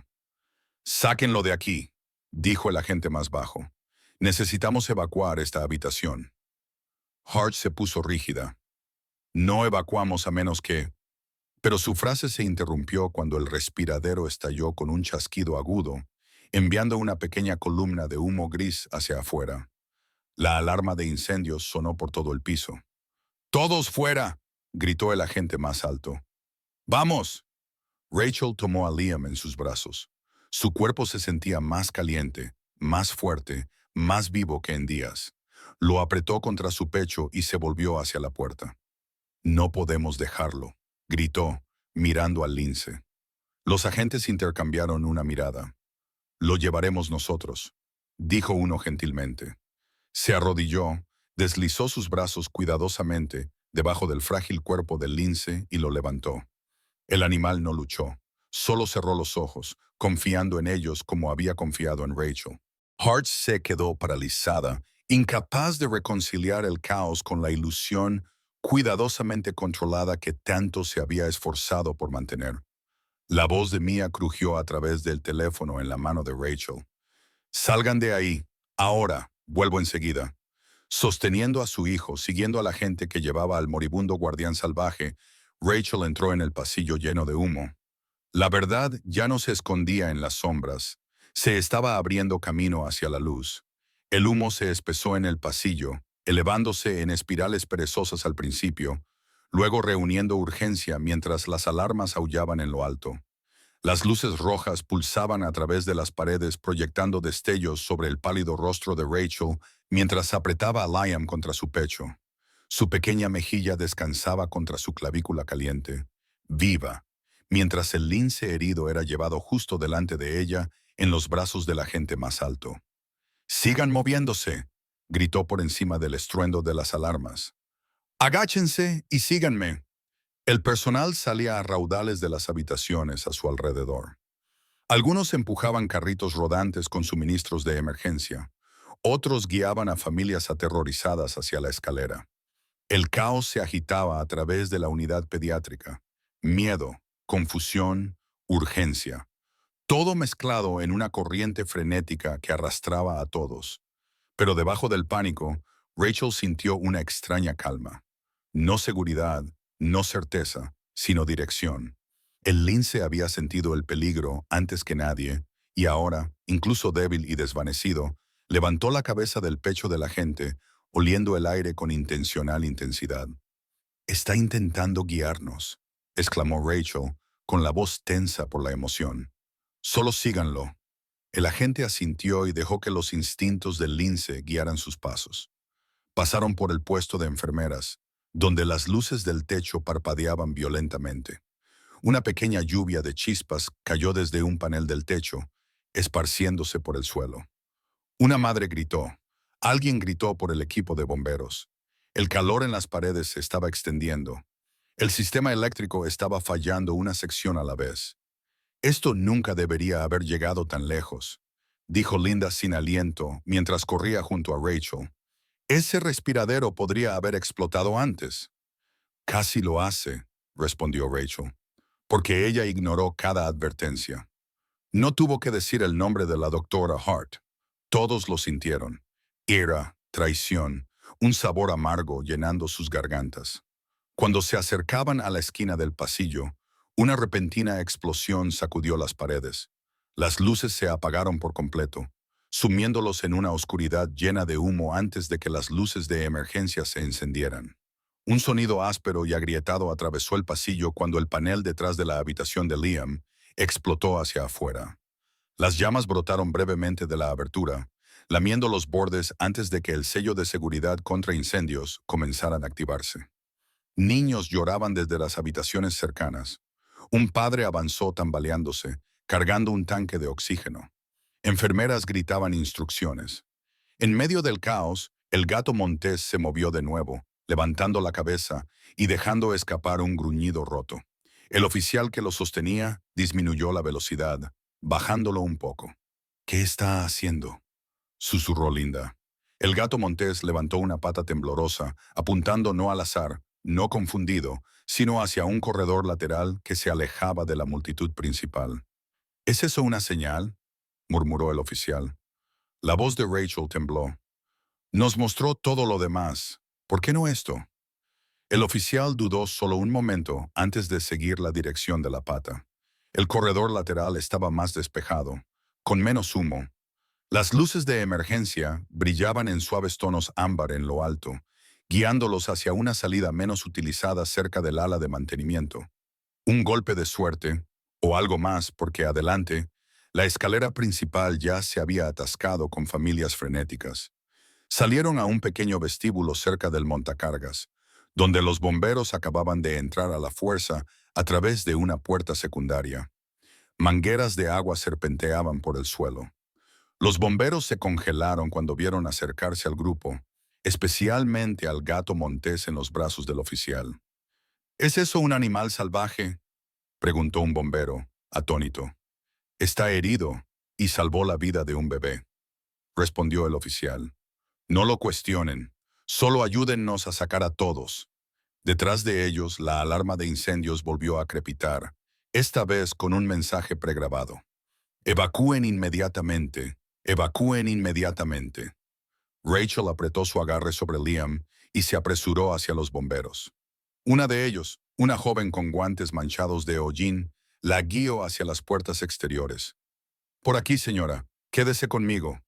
«Sáquenlo de aquí», dijo el agente más bajo. «Necesitamos evacuar esta habitación». Hart se puso rígida. «No evacuamos a menos que...» Pero su frase se interrumpió cuando el respiradero estalló con un chasquido agudo, enviando una pequeña columna de humo gris hacia afuera. La alarma de incendios sonó por todo el piso. «¡Todos fuera!», gritó el agente más alto. «¡Vamos!». Rachel tomó a Liam en sus brazos. Su cuerpo se sentía más caliente, más fuerte, más vivo que en días. Lo apretó contra su pecho y se volvió hacia la puerta. «No podemos dejarlo», gritó, mirando al lince. Los agentes intercambiaron una mirada. «Lo llevaremos nosotros», dijo uno gentilmente. Se arrodilló, deslizó sus brazos cuidadosamente debajo del frágil cuerpo del lince y lo levantó. El animal no luchó, solo cerró los ojos, confiando en ellos como había confiado en Rachel. Hart se quedó paralizada, incapaz de reconciliar el caos con la ilusión cuidadosamente controlada que tanto se había esforzado por mantener. La voz de Mia crujió a través del teléfono en la mano de Rachel. «Salgan de ahí, ahora, vuelvo enseguida». Sosteniendo a su hijo, siguiendo a la gente que llevaba al moribundo guardián salvaje, Rachel entró en el pasillo lleno de humo. La verdad ya no se escondía en las sombras. Se estaba abriendo camino hacia la luz. El humo se espesó en el pasillo, elevándose en espirales perezosas al principio, luego reuniendo urgencia mientras las alarmas aullaban en lo alto. Las luces rojas pulsaban a través de las paredes proyectando destellos sobre el pálido rostro de Rachel mientras apretaba a Liam contra su pecho. Su pequeña mejilla descansaba contra su clavícula caliente, viva, mientras el lince herido era llevado justo delante de ella en los brazos del agente más alto. «¡Sigan moviéndose!», gritó por encima del estruendo de las alarmas. «Agáchense y síganme». El personal salía a raudales de las habitaciones a su alrededor. Algunos empujaban carritos rodantes con suministros de emergencia. Otros guiaban a familias aterrorizadas hacia la escalera. El caos se agitaba a través de la unidad pediátrica. Miedo, confusión, urgencia. Todo mezclado en una corriente frenética que arrastraba a todos. Pero debajo del pánico, Rachel sintió una extraña calma. No seguridad, no certeza, sino dirección. El lince había sentido el peligro antes que nadie, y ahora, incluso débil y desvanecido, levantó la cabeza del pecho de la gente, oliendo el aire con intencional intensidad. «Está intentando guiarnos», exclamó Rachel, con la voz tensa por la emoción. «Solo síganlo». El agente asintió y dejó que los instintos del lince guiaran sus pasos. Pasaron por el puesto de enfermeras, donde las luces del techo parpadeaban violentamente. Una pequeña lluvia de chispas cayó desde un panel del techo, esparciéndose por el suelo. Una madre gritó. Alguien gritó por el equipo de bomberos. El calor en las paredes se estaba extendiendo. El sistema eléctrico estaba fallando una sección a la vez. «Esto nunca debería haber llegado tan lejos», dijo Linda sin aliento mientras corría junto a Rachel. «Ese respiradero podría haber explotado antes». «Casi lo hace», respondió Rachel, porque ella ignoró cada advertencia. No tuvo que decir el nombre de la doctora Hart. Todos lo sintieron. Ira, traición, un sabor amargo llenando sus gargantas. Cuando se acercaban a la esquina del pasillo, una repentina explosión sacudió las paredes. Las luces se apagaron por completo, sumiéndolos en una oscuridad llena de humo antes de que las luces de emergencia se encendieran. Un sonido áspero y agrietado atravesó el pasillo cuando el panel detrás de la habitación de Liam explotó hacia afuera. Las llamas brotaron brevemente de la abertura, lamiendo los bordes antes de que el sello de seguridad contra incendios comenzara a activarse. Niños lloraban desde las habitaciones cercanas. Un padre avanzó tambaleándose, cargando un tanque de oxígeno. Enfermeras gritaban instrucciones. En medio del caos, el gato montés se movió de nuevo, levantando la cabeza y dejando escapar un gruñido roto. El oficial que lo sostenía disminuyó la velocidad, bajándolo un poco. ¿Qué está haciendo?, susurró Linda. El gato montés levantó una pata temblorosa, apuntando no al azar, no confundido, sino hacia un corredor lateral que se alejaba de la multitud principal. ¿Es eso una señal?, murmuró el oficial. La voz de Rachel tembló. Nos mostró todo lo demás. ¿Por qué no esto? El oficial dudó solo un momento antes de seguir la dirección de la pata. El corredor lateral estaba más despejado, con menos humo. Las luces de emergencia brillaban en suaves tonos ámbar en lo alto, guiándolos hacia una salida menos utilizada cerca del ala de mantenimiento. Un golpe de suerte, o algo más porque adelante, la escalera principal ya se había atascado con familias frenéticas. Salieron a un pequeño vestíbulo cerca del montacargas, donde los bomberos acababan de entrar a la fuerza a través de una puerta secundaria. Mangueras de agua serpenteaban por el suelo. Los bomberos se congelaron cuando vieron acercarse al grupo, especialmente al gato montés en los brazos del oficial. ¿Es eso un animal salvaje?, preguntó un bombero, atónito. Está herido y salvó la vida de un bebé, respondió el oficial. No lo cuestionen, solo ayúdennos a sacar a todos. Detrás de ellos, la alarma de incendios volvió a crepitar, esta vez con un mensaje pregrabado. Evacúen inmediatamente, evacúen inmediatamente. Rachel apretó su agarre sobre Liam y se apresuró hacia los bomberos. Una de ellos, una joven con guantes manchados de hollín, la guió hacia las puertas exteriores. Por aquí, señora, quédese conmigo.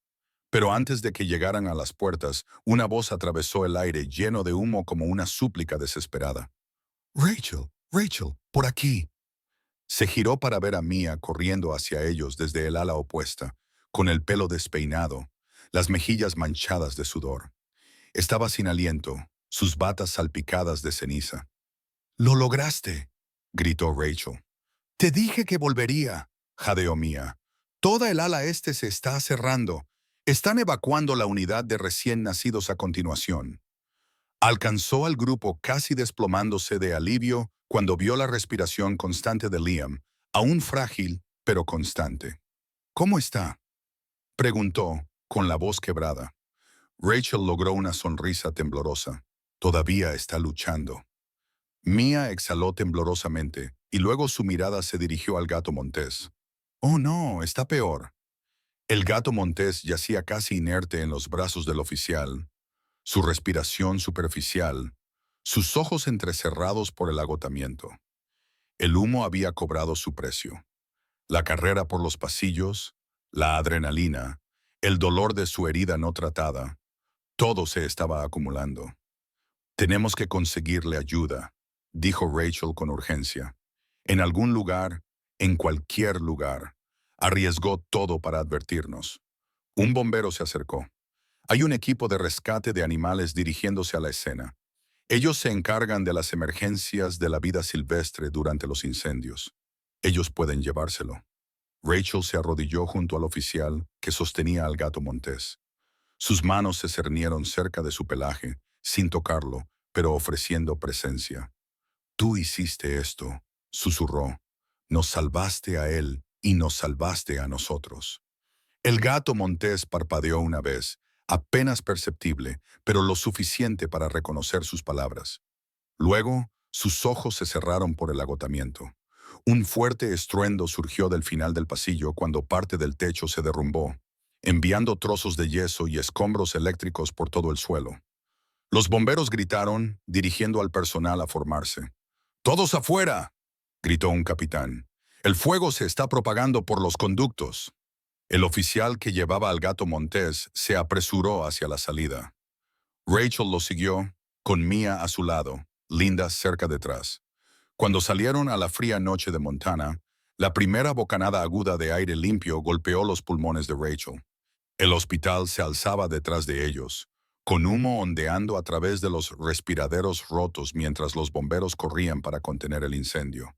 Pero antes de que llegaran a las puertas, una voz atravesó el aire lleno de humo como una súplica desesperada. Rachel, Rachel, por aquí. Se giró para ver a Mia corriendo hacia ellos desde el ala opuesta, con el pelo despeinado, las mejillas manchadas de sudor. Estaba sin aliento, sus batas salpicadas de ceniza. «¡Lo lograste!», gritó Rachel. «Te dije que volvería», jadeó Mia. «Toda el ala este se está cerrando. Están evacuando la unidad de recién nacidos a continuación». Alcanzó al grupo casi desplomándose de alivio cuando vio la respiración constante de Liam, aún frágil, pero constante. «¿Cómo está?», preguntó, con la voz quebrada. Rachel logró una sonrisa temblorosa. «Todavía está luchando». Mia exhaló temblorosamente, y luego su mirada se dirigió al gato montés. «Oh no, está peor». El gato montés yacía casi inerte en los brazos del oficial, su respiración superficial, sus ojos entrecerrados por el agotamiento. El humo había cobrado su precio. La carrera por los pasillos, la adrenalina, el dolor de su herida no tratada, todo se estaba acumulando. «Tenemos que conseguirle ayuda», dijo Rachel con urgencia. «En algún lugar, en cualquier lugar». Arriesgó todo para advertirnos. Un bombero se acercó. «Hay un equipo de rescate de animales dirigiéndose a la escena. Ellos se encargan de las emergencias de la vida silvestre durante los incendios. Ellos pueden llevárselo». Rachel se arrodilló junto al oficial que sostenía al gato montés. Sus manos se cernieron cerca de su pelaje, sin tocarlo, pero ofreciendo presencia. «Tú hiciste esto», susurró. «Nos salvaste a él y nos salvaste a nosotros». El gato montés parpadeó una vez, apenas perceptible, pero lo suficiente para reconocer sus palabras. Luego, sus ojos se cerraron por el agotamiento. Un fuerte estruendo surgió del final del pasillo cuando parte del techo se derrumbó, enviando trozos de yeso y escombros eléctricos por todo el suelo. Los bomberos gritaron, dirigiendo al personal a formarse. «¡Todos afuera!», gritó un capitán. «El fuego se está propagando por los conductos». El oficial que llevaba al gato montés se apresuró hacia la salida. Rachel lo siguió, con Mia a su lado, Linda cerca detrás. Cuando salieron a la fría noche de Montana, la primera bocanada aguda de aire limpio golpeó los pulmones de Rachel. El hospital se alzaba detrás de ellos, con humo ondeando a través de los respiraderos rotos mientras los bomberos corrían para contener el incendio.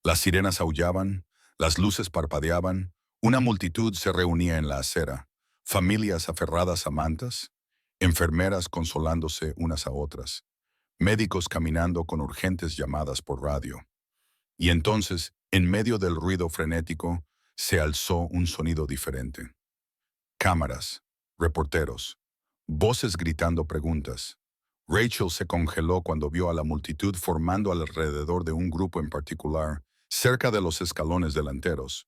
Las sirenas aullaban, las luces parpadeaban, una multitud se reunía en la acera, familias aferradas a mantas, enfermeras consolándose unas a otras. médicos caminando con urgentes llamadas por radio. Y entonces, en medio del ruido frenético, se alzó un sonido diferente. Cámaras, reporteros, voces gritando preguntas. Rachel se congeló cuando vio a la multitud formando alrededor de un grupo en particular, cerca de los escalones delanteros.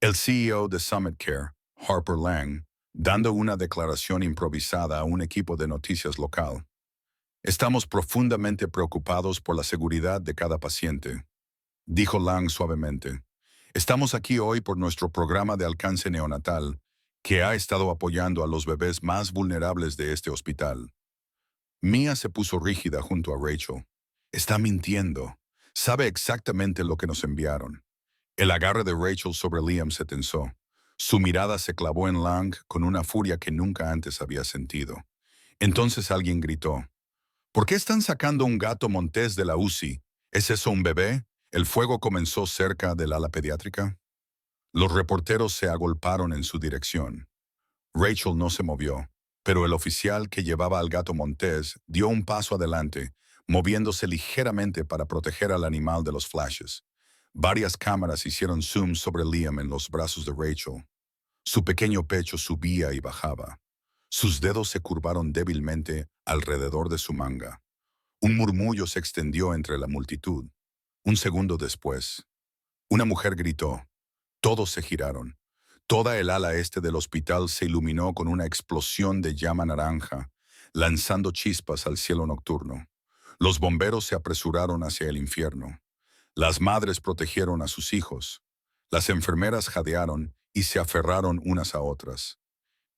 El CEO de Summit Care, Harper Lang, dando una declaración improvisada a un equipo de noticias local. Estamos profundamente preocupados por la seguridad de cada paciente, dijo Lang suavemente. Estamos aquí hoy por nuestro programa de alcance neonatal, que ha estado apoyando a los bebés más vulnerables de este hospital. Mia se puso rígida junto a Rachel. Está mintiendo. Sabe exactamente lo que nos enviaron. El agarre de Rachel sobre Liam se tensó. Su mirada se clavó en Lang con una furia que nunca antes había sentido. Entonces alguien gritó, ¿por qué están sacando un gato montés de la UCI? ¿Es eso un bebé? ¿El fuego comenzó cerca del ala pediátrica? Los reporteros se agolparon en su dirección. Rachel no se movió, pero el oficial que llevaba al gato montés dio un paso adelante, moviéndose ligeramente para proteger al animal de los flashes. Varias cámaras hicieron zoom sobre Liam en los brazos de Rachel. Su pequeño pecho subía y bajaba. Sus dedos se curvaron débilmente alrededor de su manga. Un murmullo se extendió entre la multitud. Un segundo después, una mujer gritó. Todos se giraron. Toda el ala este del hospital se iluminó con una explosión de llama naranja, lanzando chispas al cielo nocturno. Los bomberos se apresuraron hacia el infierno. Las madres protegieron a sus hijos. Las enfermeras jadearon y se aferraron unas a otras.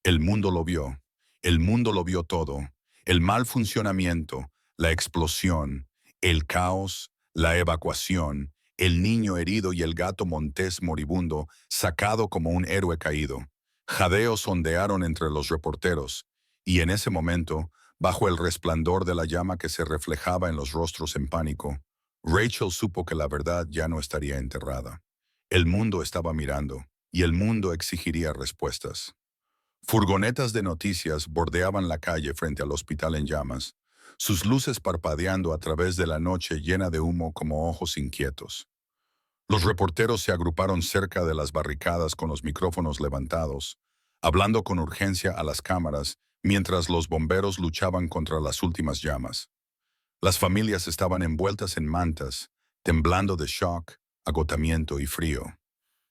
El mundo lo vio. El mundo lo vio todo. El mal funcionamiento, la explosión, el caos, la evacuación, el niño herido y el gato montés moribundo, sacado como un héroe caído. Jadeos ondearon entre los reporteros, y en ese momento, bajo el resplandor de la llama que se reflejaba en los rostros en pánico, Rachel supo que la verdad ya no estaría enterrada. El mundo estaba mirando, y el mundo exigiría respuestas. Furgonetas de noticias bordeaban la calle frente al hospital en llamas, sus luces parpadeando a través de la noche llena de humo como ojos inquietos. Los reporteros se agruparon cerca de las barricadas con los micrófonos levantados, hablando con urgencia a las cámaras mientras los bomberos luchaban contra las últimas llamas. Las familias estaban envueltas en mantas, temblando de shock, agotamiento y frío.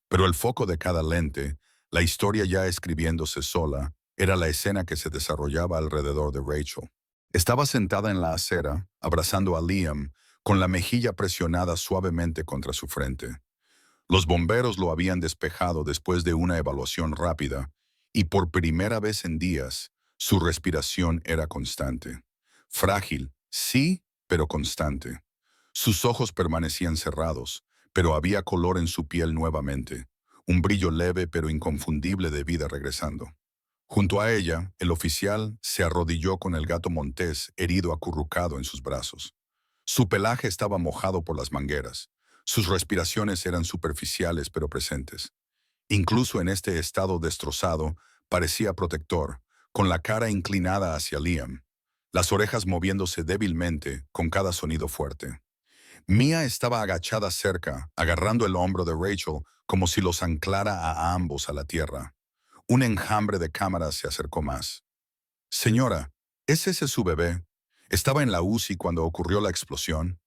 Pero el foco de cada lente, la historia ya escribiéndose sola, era la escena que se desarrollaba alrededor de Rachel. Estaba sentada en la acera, abrazando a Liam, con la mejilla presionada suavemente contra su frente. Los bomberos lo habían despejado después de una evaluación rápida, y por primera vez en días, su respiración era constante. Frágil, sí, pero constante. Sus ojos permanecían cerrados, pero había color en su piel nuevamente, un brillo leve pero inconfundible de vida regresando. Junto a ella, el oficial se arrodilló con el gato montés herido acurrucado en sus brazos. Su pelaje estaba mojado por las mangueras. Sus respiraciones eran superficiales pero presentes. Incluso en este estado destrozado, parecía protector, con la cara inclinada hacia Liam, las orejas moviéndose débilmente con cada sonido fuerte. Mia estaba agachada cerca, agarrando el hombro de Rachel como si los anclara a ambos a la tierra. Un enjambre de cámaras se acercó más. Señora, ¿es ese su bebé? ¿Estaba en la UCI cuando ocurrió la explosión?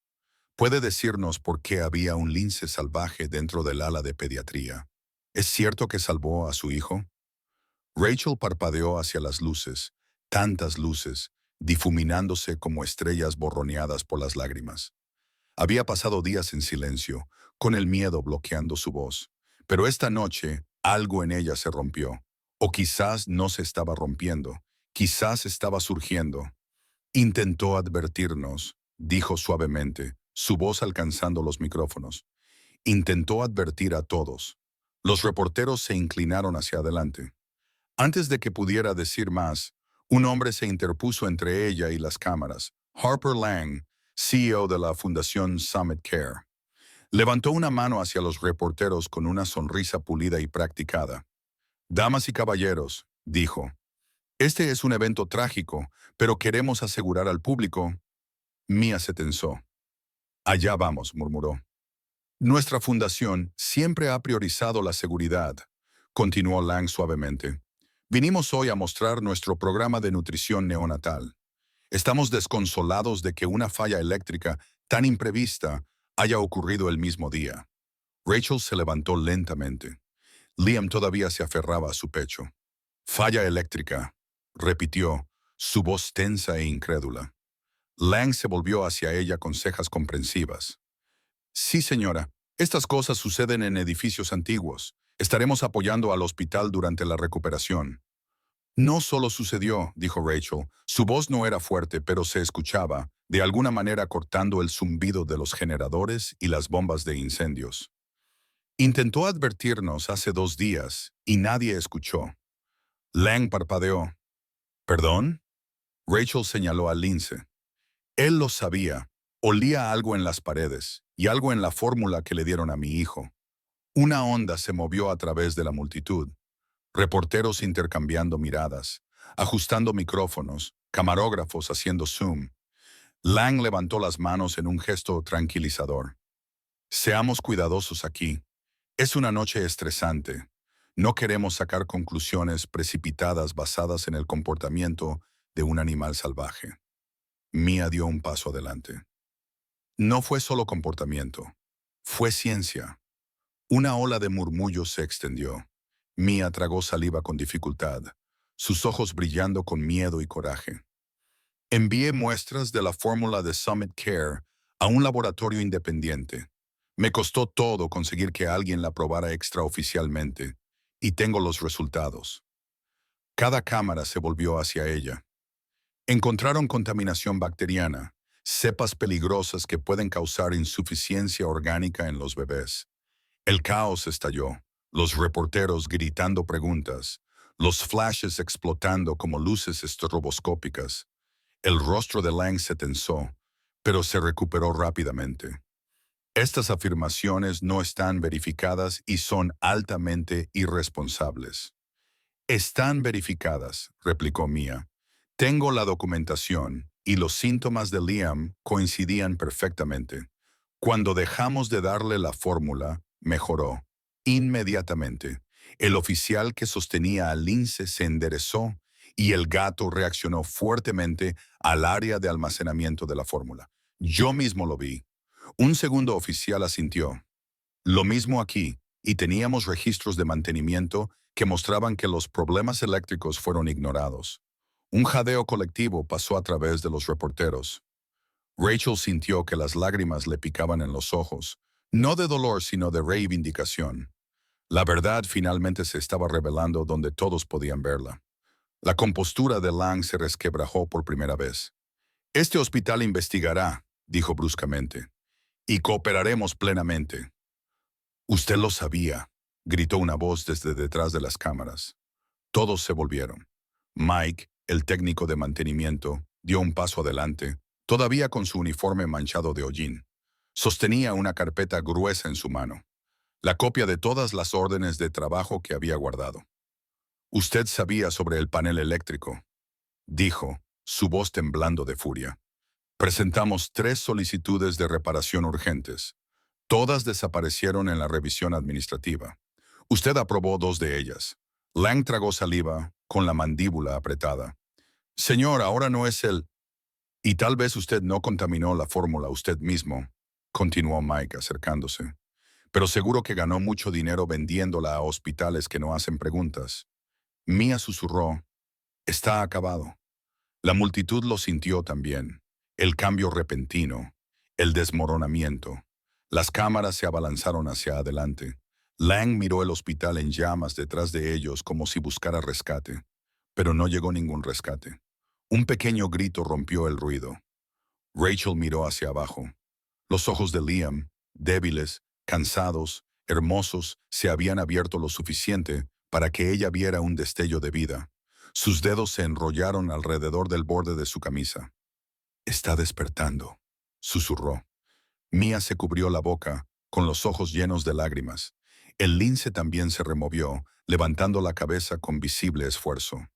¿Puede decirnos por qué había un lince salvaje dentro del ala de pediatría? ¿Es cierto que salvó a su hijo? Rachel parpadeó hacia las luces, tantas luces, difuminándose como estrellas borroneadas por las lágrimas. Había pasado días en silencio, con el miedo bloqueando su voz. Pero esta noche algo en ella se rompió. O quizás no se estaba rompiendo, quizás estaba surgiendo. Intentó advertirnos, dijo suavemente, su voz alcanzando los micrófonos. Intentó advertir a todos. Los reporteros se inclinaron hacia adelante. Antes de que pudiera decir más, un hombre se interpuso entre ella y las cámaras. Harper Lang, CEO de la Fundación Summit Care. Levantó una mano hacia los reporteros con una sonrisa pulida y practicada. Damas y caballeros, dijo, este es un evento trágico, pero queremos asegurar al público. Mia se tensó. Allá vamos, murmuró. Nuestra fundación siempre ha priorizado la seguridad, continuó Lang suavemente. Vinimos hoy a mostrar nuestro programa de nutrición neonatal. Estamos desconsolados de que una falla eléctrica tan imprevista haya ocurrido el mismo día. Rachel se levantó lentamente. Liam todavía se aferraba a su pecho. Falla eléctrica, repitió, su voz tensa e incrédula. Lang se volvió hacia ella con cejas comprensivas. Sí, señora. Estas cosas suceden en edificios antiguos. Estaremos apoyando al hospital durante la recuperación. No solo sucedió, dijo Rachel. Su voz no era fuerte, pero se escuchaba, de alguna manera cortando el zumbido de los generadores y las bombas de incendios. Intentó advertirnos hace 2 días y nadie escuchó. Lang parpadeó. ¿Perdón? Rachel señaló a Lince. Él lo sabía. Olía algo en las paredes y algo en la fórmula que le dieron a mi hijo. Una onda se movió a través de la multitud. Reporteros intercambiando miradas, ajustando micrófonos, camarógrafos haciendo zoom. Lang levantó las manos en un gesto tranquilizador. Seamos cuidadosos aquí. Es una noche estresante. No queremos sacar conclusiones precipitadas basadas en el comportamiento de un animal salvaje. Mia dio un paso adelante. No fue solo comportamiento, fue ciencia. Una ola de murmullos se extendió. Mia tragó saliva con dificultad, sus ojos brillando con miedo y coraje. Envié muestras de la fórmula de Summit Care a un laboratorio independiente. Me costó todo conseguir que alguien la probara extraoficialmente, y tengo los resultados. Cada cámara se volvió hacia ella. Encontraron contaminación bacteriana, cepas peligrosas que pueden causar insuficiencia orgánica en los bebés. El caos estalló, los reporteros gritando preguntas, los flashes explotando como luces estroboscópicas. El rostro de Lang se tensó, pero se recuperó rápidamente. Estas afirmaciones no están verificadas y son altamente irresponsables. Están verificadas, replicó Mia. Tengo la documentación y los síntomas de Liam coincidían perfectamente. Cuando dejamos de darle la fórmula, mejoró. Inmediatamente, el oficial que sostenía a Lince se enderezó y el gato reaccionó fuertemente al área de almacenamiento de la fórmula. Yo mismo lo vi. Un segundo oficial asintió. Lo mismo aquí, y teníamos registros de mantenimiento que mostraban que los problemas eléctricos fueron ignorados. Un jadeo colectivo pasó a través de los reporteros. Rachel sintió que las lágrimas le picaban en los ojos, no de dolor sino de reivindicación. La verdad finalmente se estaba revelando donde todos podían verla. La compostura de Lang se resquebrajó por primera vez. Este hospital investigará, dijo bruscamente, y cooperaremos plenamente. Usted lo sabía, gritó una voz desde detrás de las cámaras. Todos se volvieron. Mike, el técnico de mantenimiento, dio un paso adelante, todavía con su uniforme manchado de hollín. Sostenía una carpeta gruesa en su mano, la copia de todas las órdenes de trabajo que había guardado. Usted sabía sobre el panel eléctrico, dijo, su voz temblando de furia. Presentamos 3 solicitudes de reparación urgentes. Todas desaparecieron en la revisión administrativa. Usted aprobó 2 de ellas. Lang tragó saliva, con la mandíbula apretada. Señor, ahora no es el... Y tal vez usted no contaminó la fórmula usted mismo, continuó Mike acercándose. Pero seguro que ganó mucho dinero vendiéndola a hospitales que no hacen preguntas. Mia susurró. Está acabado. La multitud lo sintió también. El cambio repentino, el desmoronamiento. Las cámaras se abalanzaron hacia adelante. Lang miró el hospital en llamas detrás de ellos como si buscara rescate, pero no llegó ningún rescate. Un pequeño grito rompió el ruido. Rachel miró hacia abajo. Los ojos de Liam, débiles, cansados, hermosos, se habían abierto lo suficiente para que ella viera un destello de vida. Sus dedos se enrollaron alrededor del borde de su camisa. Está despertando, susurró. Mia se cubrió la boca, con los ojos llenos de lágrimas. El lince también se removió, levantando la cabeza con visible esfuerzo.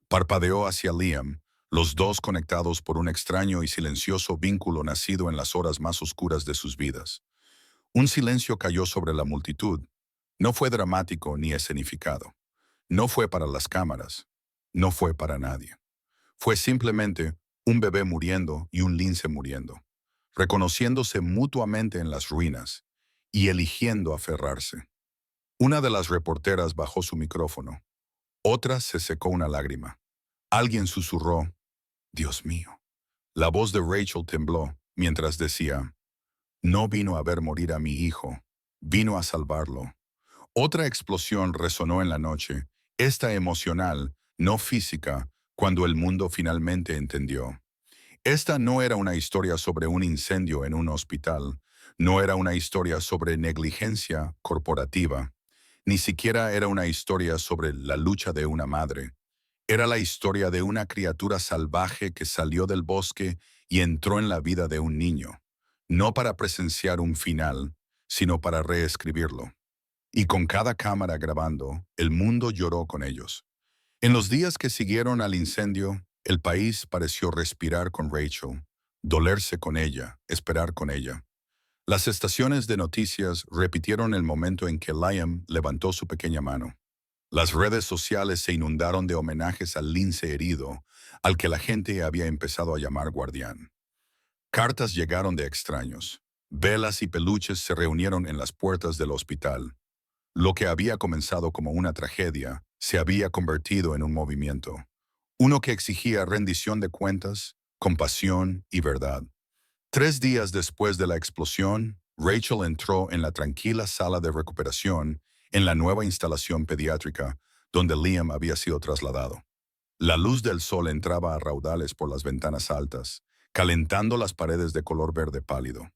Parpadeó hacia Liam, los dos conectados por un extraño y silencioso vínculo nacido en las horas más oscuras de sus vidas. Un silencio cayó sobre la multitud. No fue dramático ni escenificado. No fue para las cámaras. No fue para nadie. Fue simplemente un bebé muriendo y un lince muriendo, reconociéndose mutuamente en las ruinas y eligiendo aferrarse. Una de las reporteras bajó su micrófono. Otra se secó una lágrima. Alguien susurró, «Dios mío». La voz de Rachel tembló mientras decía, «No vino a ver morir a mi hijo, vino a salvarlo». Otra explosión resonó en la noche, esta emocional, no física, cuando el mundo finalmente entendió. Esta no era una historia sobre un incendio en un hospital, no era una historia sobre negligencia corporativa, ni siquiera era una historia sobre la lucha de una madre. Era la historia de una criatura salvaje que salió del bosque y entró en la vida de un niño, no para presenciar un final, sino para reescribirlo. Y con cada cámara grabando, el mundo lloró con ellos. En los días que siguieron al incendio, el país pareció respirar con Rachel, dolerse con ella, esperar con ella. Las estaciones de noticias repitieron el momento en que Liam levantó su pequeña mano. Las redes sociales se inundaron de homenajes al lince herido, al que la gente había empezado a llamar guardián. Cartas llegaron de extraños. Velas y peluches se reunieron en las puertas del hospital. Lo que había comenzado como una tragedia se había convertido en un movimiento. Uno que exigía rendición de cuentas, compasión y verdad. 3 días después de la explosión, Rachel entró en la tranquila sala de recuperación en la nueva instalación pediátrica donde Liam había sido trasladado. La luz del sol entraba a raudales por las ventanas altas, calentando las paredes de color verde pálido.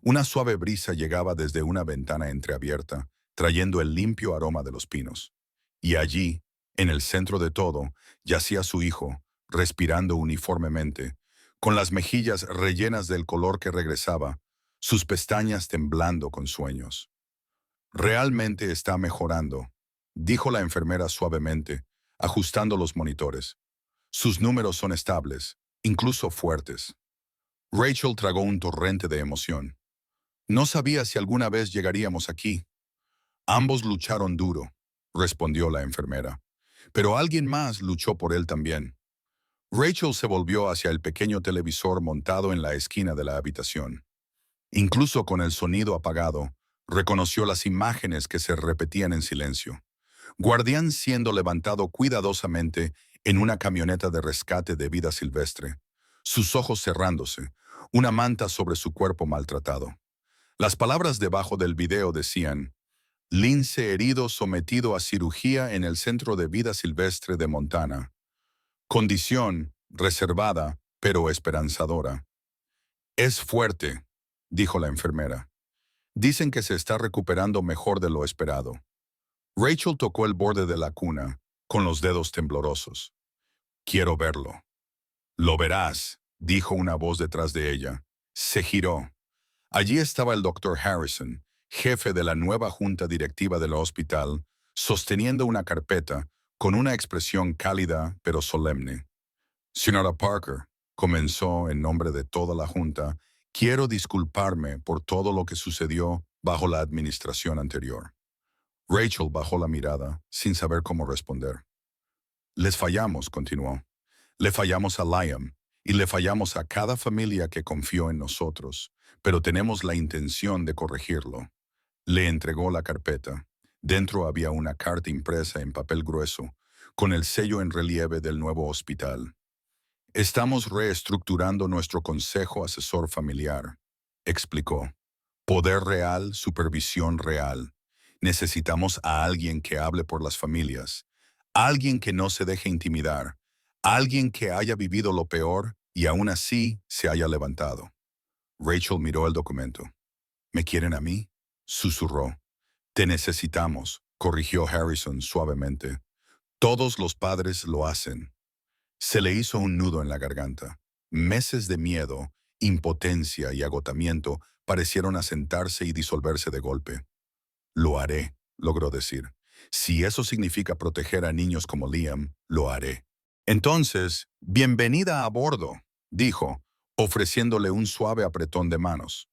Una suave brisa llegaba desde una ventana entreabierta, trayendo el limpio aroma de los pinos. Y allí, en el centro de todo, yacía su hijo, respirando uniformemente, con las mejillas rellenas del color que regresaba, sus pestañas temblando con sueños. «Realmente está mejorando», dijo la enfermera suavemente, ajustando los monitores. «Sus números son estables, incluso fuertes». Rachel tragó un torrente de emoción. «No sabía si alguna vez llegaríamos aquí». «Ambos lucharon duro», respondió la enfermera. «Pero alguien más luchó por él también». Rachel se volvió hacia el pequeño televisor montado en la esquina de la habitación. Incluso con el sonido apagado, reconoció las imágenes que se repetían en silencio. Guardián siendo levantado cuidadosamente en una camioneta de rescate de vida silvestre, sus ojos cerrándose, una manta sobre su cuerpo maltratado. Las palabras debajo del video decían, «Lince herido sometido a cirugía en el Centro de Vida Silvestre de Montana. Condición reservada, pero esperanzadora». «Es fuerte», dijo la enfermera. «Dicen que se está recuperando mejor de lo esperado». Rachel tocó el borde de la cuna, con los dedos temblorosos. «Quiero verlo». «Lo verás», dijo una voz detrás de ella. Se giró. Allí estaba el doctor Harrison, jefe de la nueva junta directiva del hospital, sosteniendo una carpeta, con una expresión cálida pero solemne. «Señora Parker», comenzó en nombre de toda la junta, «quiero disculparme por todo lo que sucedió bajo la administración anterior». Rachel bajó la mirada, sin saber cómo responder. «Les fallamos», continuó. «Le fallamos a Liam, y le fallamos a cada familia que confió en nosotros, pero tenemos la intención de corregirlo». Le entregó la carpeta. Dentro había una carta impresa en papel grueso, con el sello en relieve del nuevo hospital. «Estamos reestructurando nuestro consejo asesor familiar», explicó. «Poder real, supervisión real. Necesitamos a alguien que hable por las familias, alguien que no se deje intimidar, alguien que haya vivido lo peor y aún así se haya levantado». Rachel miró el documento. «¿Me quieren a mí?», susurró. «Te necesitamos», corrigió Harrison suavemente. «Todos los padres lo hacen». Se le hizo un nudo en la garganta. Meses de miedo, impotencia y agotamiento parecieron asentarse y disolverse de golpe. «Lo haré», logró decir. «Si eso significa proteger a niños como Liam, lo haré». Entonces, bienvenida a bordo, dijo, ofreciéndole un suave apretón de manos.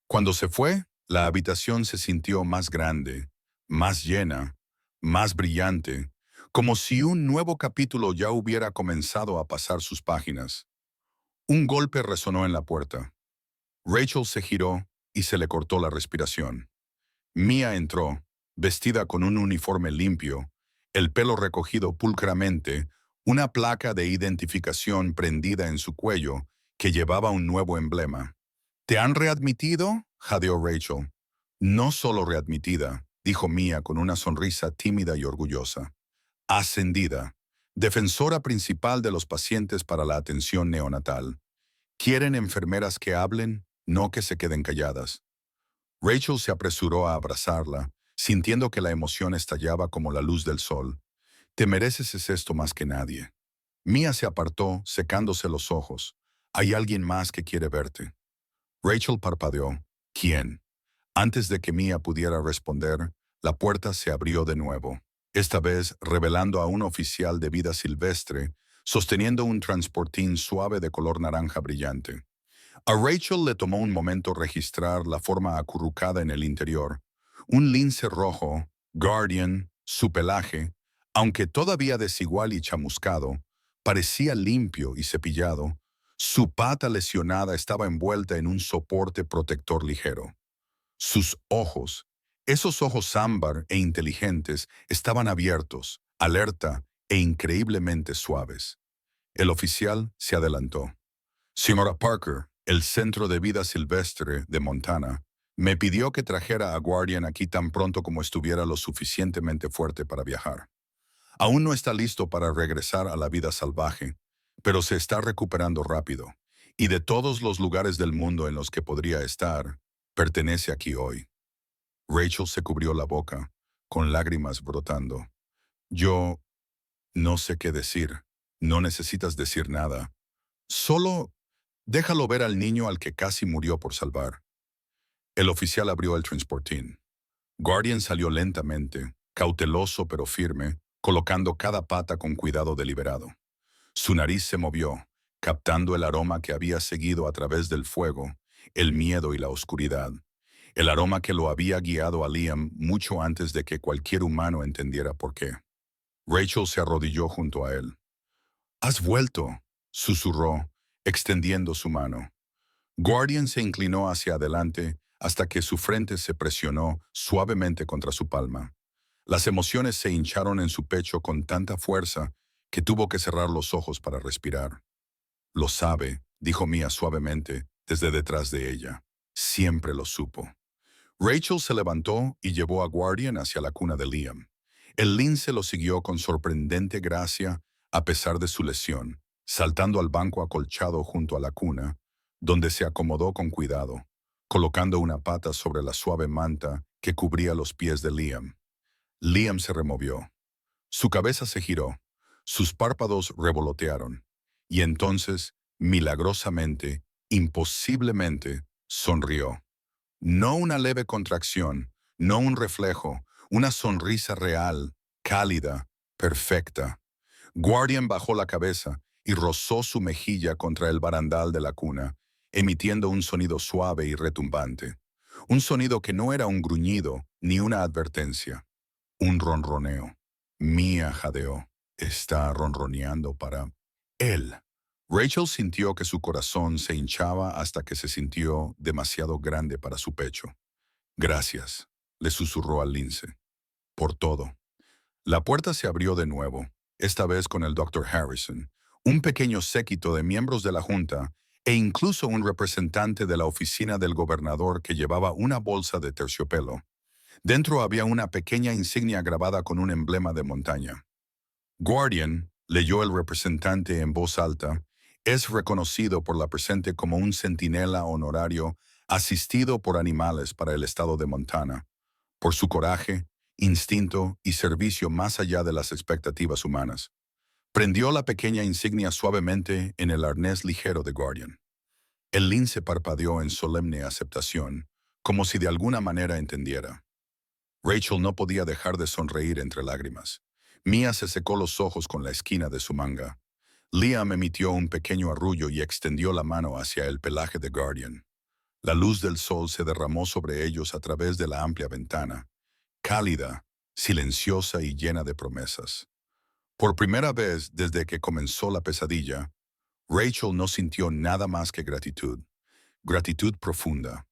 Cuando se fue, la habitación se sintió más grande, más llena, más brillante, como si un nuevo capítulo ya hubiera comenzado a pasar sus páginas. Un golpe resonó en la puerta. Rachel se giró y se le cortó la respiración. Mia entró, vestida con un uniforme limpio, el pelo recogido pulcramente, una placa de identificación prendida en su cuello que llevaba un nuevo emblema. ¿Te han readmitido?, jadeó Rachel. No solo readmitida, dijo Mia con una sonrisa tímida y orgullosa. Ascendida, defensora principal de los pacientes para la atención neonatal. Quieren enfermeras que hablen, no que se queden calladas. Rachel se apresuró a abrazarla, sintiendo que la emoción estallaba como la luz del sol. Te mereces esto más que nadie. Mia se apartó, secándose los ojos. Hay alguien más que quiere verte. Rachel parpadeó. ¿Quién? Antes de que Mia pudiera responder, la puerta se abrió de nuevo, esta vez revelando a un oficial de vida silvestre, sosteniendo un transportín suave de color naranja brillante. A Rachel le tomó un momento registrar la forma acurrucada en el interior. Un lince rojo, Guardian, su pelaje, aunque todavía desigual y chamuscado, parecía limpio y cepillado. Su pata lesionada estaba envuelta en un soporte protector ligero. Sus ojos, esos ojos ámbar e inteligentes, estaban abiertos, alerta e increíblemente suaves. El oficial se adelantó. Señora Parker, el Centro de Vida Silvestre de Montana, me pidió que trajera a Guardian aquí tan pronto como estuviera lo suficientemente fuerte para viajar. Aún no está listo para regresar a la vida salvaje, pero se está recuperando rápido, y de todos los lugares del mundo en los que podría estar, pertenece aquí hoy. Rachel se cubrió la boca, con lágrimas brotando. Yo no sé qué decir. No necesitas decir nada. Solo déjalo ver al niño al que casi murió por salvar. El oficial abrió el transportín. Guardian salió lentamente, cauteloso pero firme, colocando cada pata con cuidado deliberado. Su nariz se movió, captando el aroma que había seguido a través del fuego, el miedo y la oscuridad. El aroma que lo había guiado a Liam mucho antes de que cualquier humano entendiera por qué. Rachel se arrodilló junto a él. «Has vuelto», susurró, extendiendo su mano. Guardian se inclinó hacia adelante hasta que su frente se presionó suavemente contra su palma. Las emociones se hincharon en su pecho con tanta fuerza que tuvo que cerrar los ojos para respirar. «Lo sabe», dijo Mia suavemente desde detrás de ella. «Siempre lo supo». Rachel se levantó y llevó a Guardian hacia la cuna de Liam. El lince lo siguió con sorprendente gracia a pesar de su lesión, saltando al banco acolchado junto a la cuna, donde se acomodó con cuidado, colocando una pata sobre la suave manta que cubría los pies de Liam. Liam se removió. Su cabeza se giró, sus párpados revolotearon, y entonces, milagrosamente, imposiblemente, sonrió. No una leve contracción, no un reflejo, una sonrisa real, cálida, perfecta. Guardian bajó la cabeza y rozó su mejilla contra el barandal de la cuna, emitiendo un sonido suave y retumbante. Un sonido que no era un gruñido ni una advertencia. Un ronroneo. Mia jadeó. Está ronroneando para él. Rachel sintió que su corazón se hinchaba hasta que se sintió demasiado grande para su pecho. «Gracias», le susurró al lince. «Por todo». La puerta se abrió de nuevo, esta vez con el Dr. Harrison, un pequeño séquito de miembros de la Junta e incluso un representante de la oficina del gobernador que llevaba una bolsa de terciopelo. Dentro había una pequeña insignia grabada con un emblema de montaña. «Guardian», leyó el representante en voz alta, «es reconocido por la presente como un centinela honorario asistido por animales para el estado de Montana, por su coraje, instinto y servicio más allá de las expectativas humanas». Prendió la pequeña insignia suavemente en el arnés ligero de Guardian. El lince parpadeó en solemne aceptación, como si de alguna manera entendiera. Rachel no podía dejar de sonreír entre lágrimas. Mia se secó los ojos con la esquina de su manga. Liam emitió un pequeño arrullo y extendió la mano hacia el pelaje de Guardian. La luz del sol se derramó sobre ellos a través de la amplia ventana, cálida, silenciosa y llena de promesas. Por primera vez desde que comenzó la pesadilla, Rachel no sintió nada más que gratitud, gratitud profunda,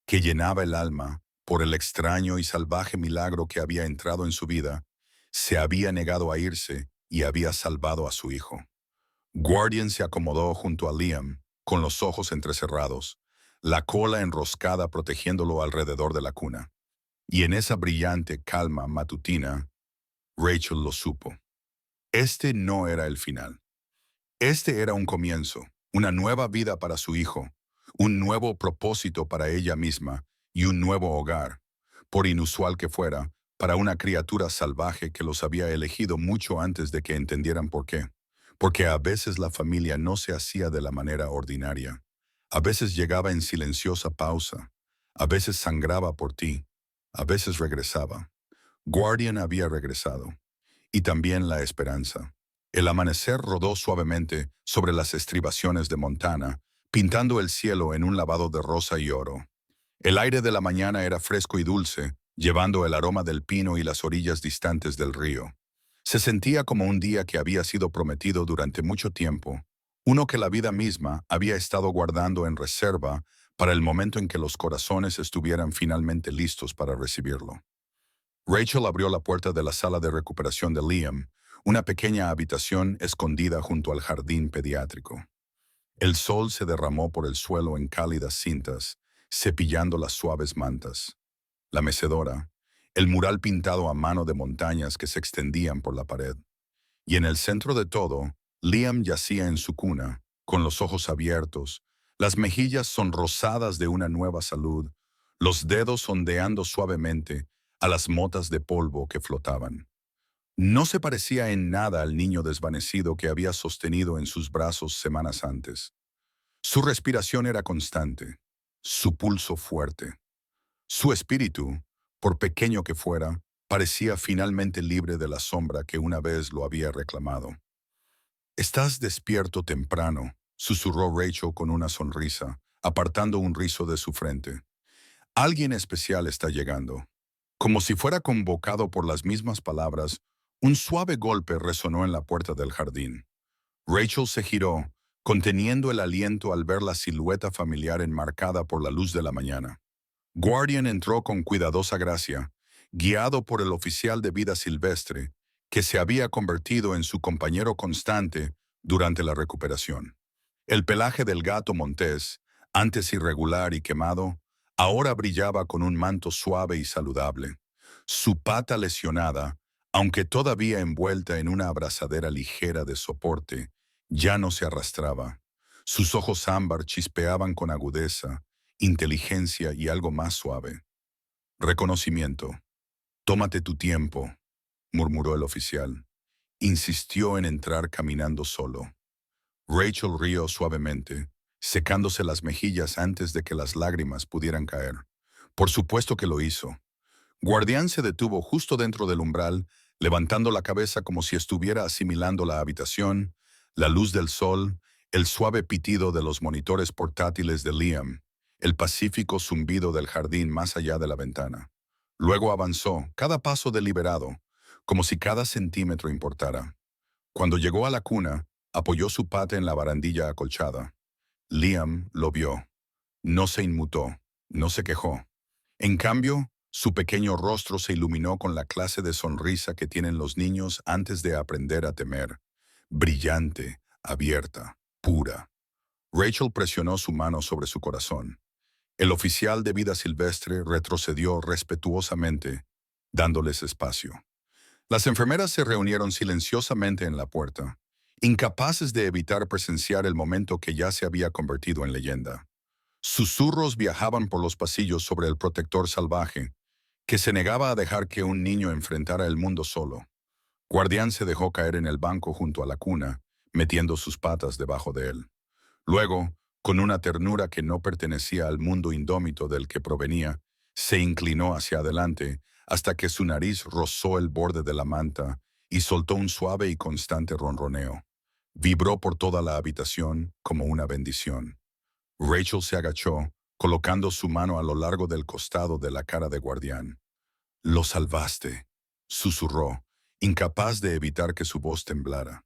que llenaba el alma por el extraño y salvaje milagro que había entrado en su vida, se había negado a irse y había salvado a su hijo. Guardian se acomodó junto a Liam, con los ojos entrecerrados, la cola enroscada protegiéndolo alrededor de la cuna. Y en esa brillante calma matutina, Rachel lo supo. Este no era el final. Este era un comienzo, una nueva vida para su hijo, un nuevo propósito para ella misma y un nuevo hogar, por inusual que fuera, para una criatura salvaje que los había elegido mucho antes de que entendieran por qué. Porque a veces la familia no se hacía de la manera ordinaria. A veces llegaba en silenciosa pausa. A veces sangraba por ti. A veces regresaba. Guardian había regresado. Y también la esperanza. El amanecer rodó suavemente sobre las estribaciones de Montana, pintando el cielo en un lavado de rosa y oro. El aire de la mañana era fresco y dulce, llevando el aroma del pino y las orillas distantes del río. Se sentía como un día que había sido prometido durante mucho tiempo, uno que la vida misma había estado guardando en reserva para el momento en que los corazones estuvieran finalmente listos para recibirlo. Rachel abrió la puerta de la sala de recuperación de Liam, una pequeña habitación escondida junto al jardín pediátrico. El sol se derramó por el suelo en cálidas cintas, cepillando las suaves mantas. La mecedora, el mural pintado a mano de montañas que se extendían por la pared. Y en el centro de todo, Liam yacía en su cuna, con los ojos abiertos, las mejillas sonrosadas de una nueva salud, los dedos ondeando suavemente a las motas de polvo que flotaban. No se parecía en nada al niño desvanecido que había sostenido en sus brazos semanas antes. Su respiración era constante, su pulso fuerte. Su espíritu, por pequeño que fuera, parecía finalmente libre de la sombra que una vez lo había reclamado. «Estás despierto temprano», susurró Rachel con una sonrisa, apartando un rizo de su frente. «Alguien especial está llegando». Como si fuera convocado por las mismas palabras, un suave golpe resonó en la puerta del jardín. Rachel se giró, conteniendo el aliento al ver la silueta familiar enmarcada por la luz de la mañana. Guardian entró con cuidadosa gracia, guiado por el oficial de vida silvestre, que se había convertido en su compañero constante durante la recuperación. El pelaje del gato montés, antes irregular y quemado, ahora brillaba con un manto suave y saludable. Su pata lesionada, aunque todavía envuelta en una abrazadera ligera de soporte, ya no se arrastraba. Sus ojos ámbar chispeaban con agudeza, inteligencia y algo más suave. Reconocimiento. «Tómate tu tiempo», murmuró el oficial. Insistió en entrar caminando solo. Rachel rió suavemente, secándose las mejillas antes de que las lágrimas pudieran caer. Por supuesto que lo hizo. Guardián se detuvo justo dentro del umbral, levantando la cabeza como si estuviera asimilando la habitación, la luz del sol, el suave pitido de los monitores portátiles de Liam, el pacífico zumbido del jardín más allá de la ventana. Luego avanzó, cada paso deliberado, como si cada centímetro importara. Cuando llegó a la cuna, apoyó su pata en la barandilla acolchada. Liam lo vio. No se inmutó, no se quejó. En cambio, su pequeño rostro se iluminó con la clase de sonrisa que tienen los niños antes de aprender a temer. Brillante, abierta, pura. Rachel presionó su mano sobre su corazón. El oficial de vida silvestre retrocedió respetuosamente, dándoles espacio. Las enfermeras se reunieron silenciosamente en la puerta, incapaces de evitar presenciar el momento que ya se había convertido en leyenda. Susurros viajaban por los pasillos sobre el protector salvaje, que se negaba a dejar que un niño enfrentara el mundo solo. Guardián se dejó caer en el banco junto a la cuna, metiendo sus patas debajo de él. Luego, con una ternura que no pertenecía al mundo indómito del que provenía, se inclinó hacia adelante hasta que su nariz rozó el borde de la manta y soltó un suave y constante ronroneo. Vibró por toda la habitación como una bendición. Rachel se agachó, colocando su mano a lo largo del costado de la cara de Guardián. «Lo salvaste», susurró, incapaz de evitar que su voz temblara.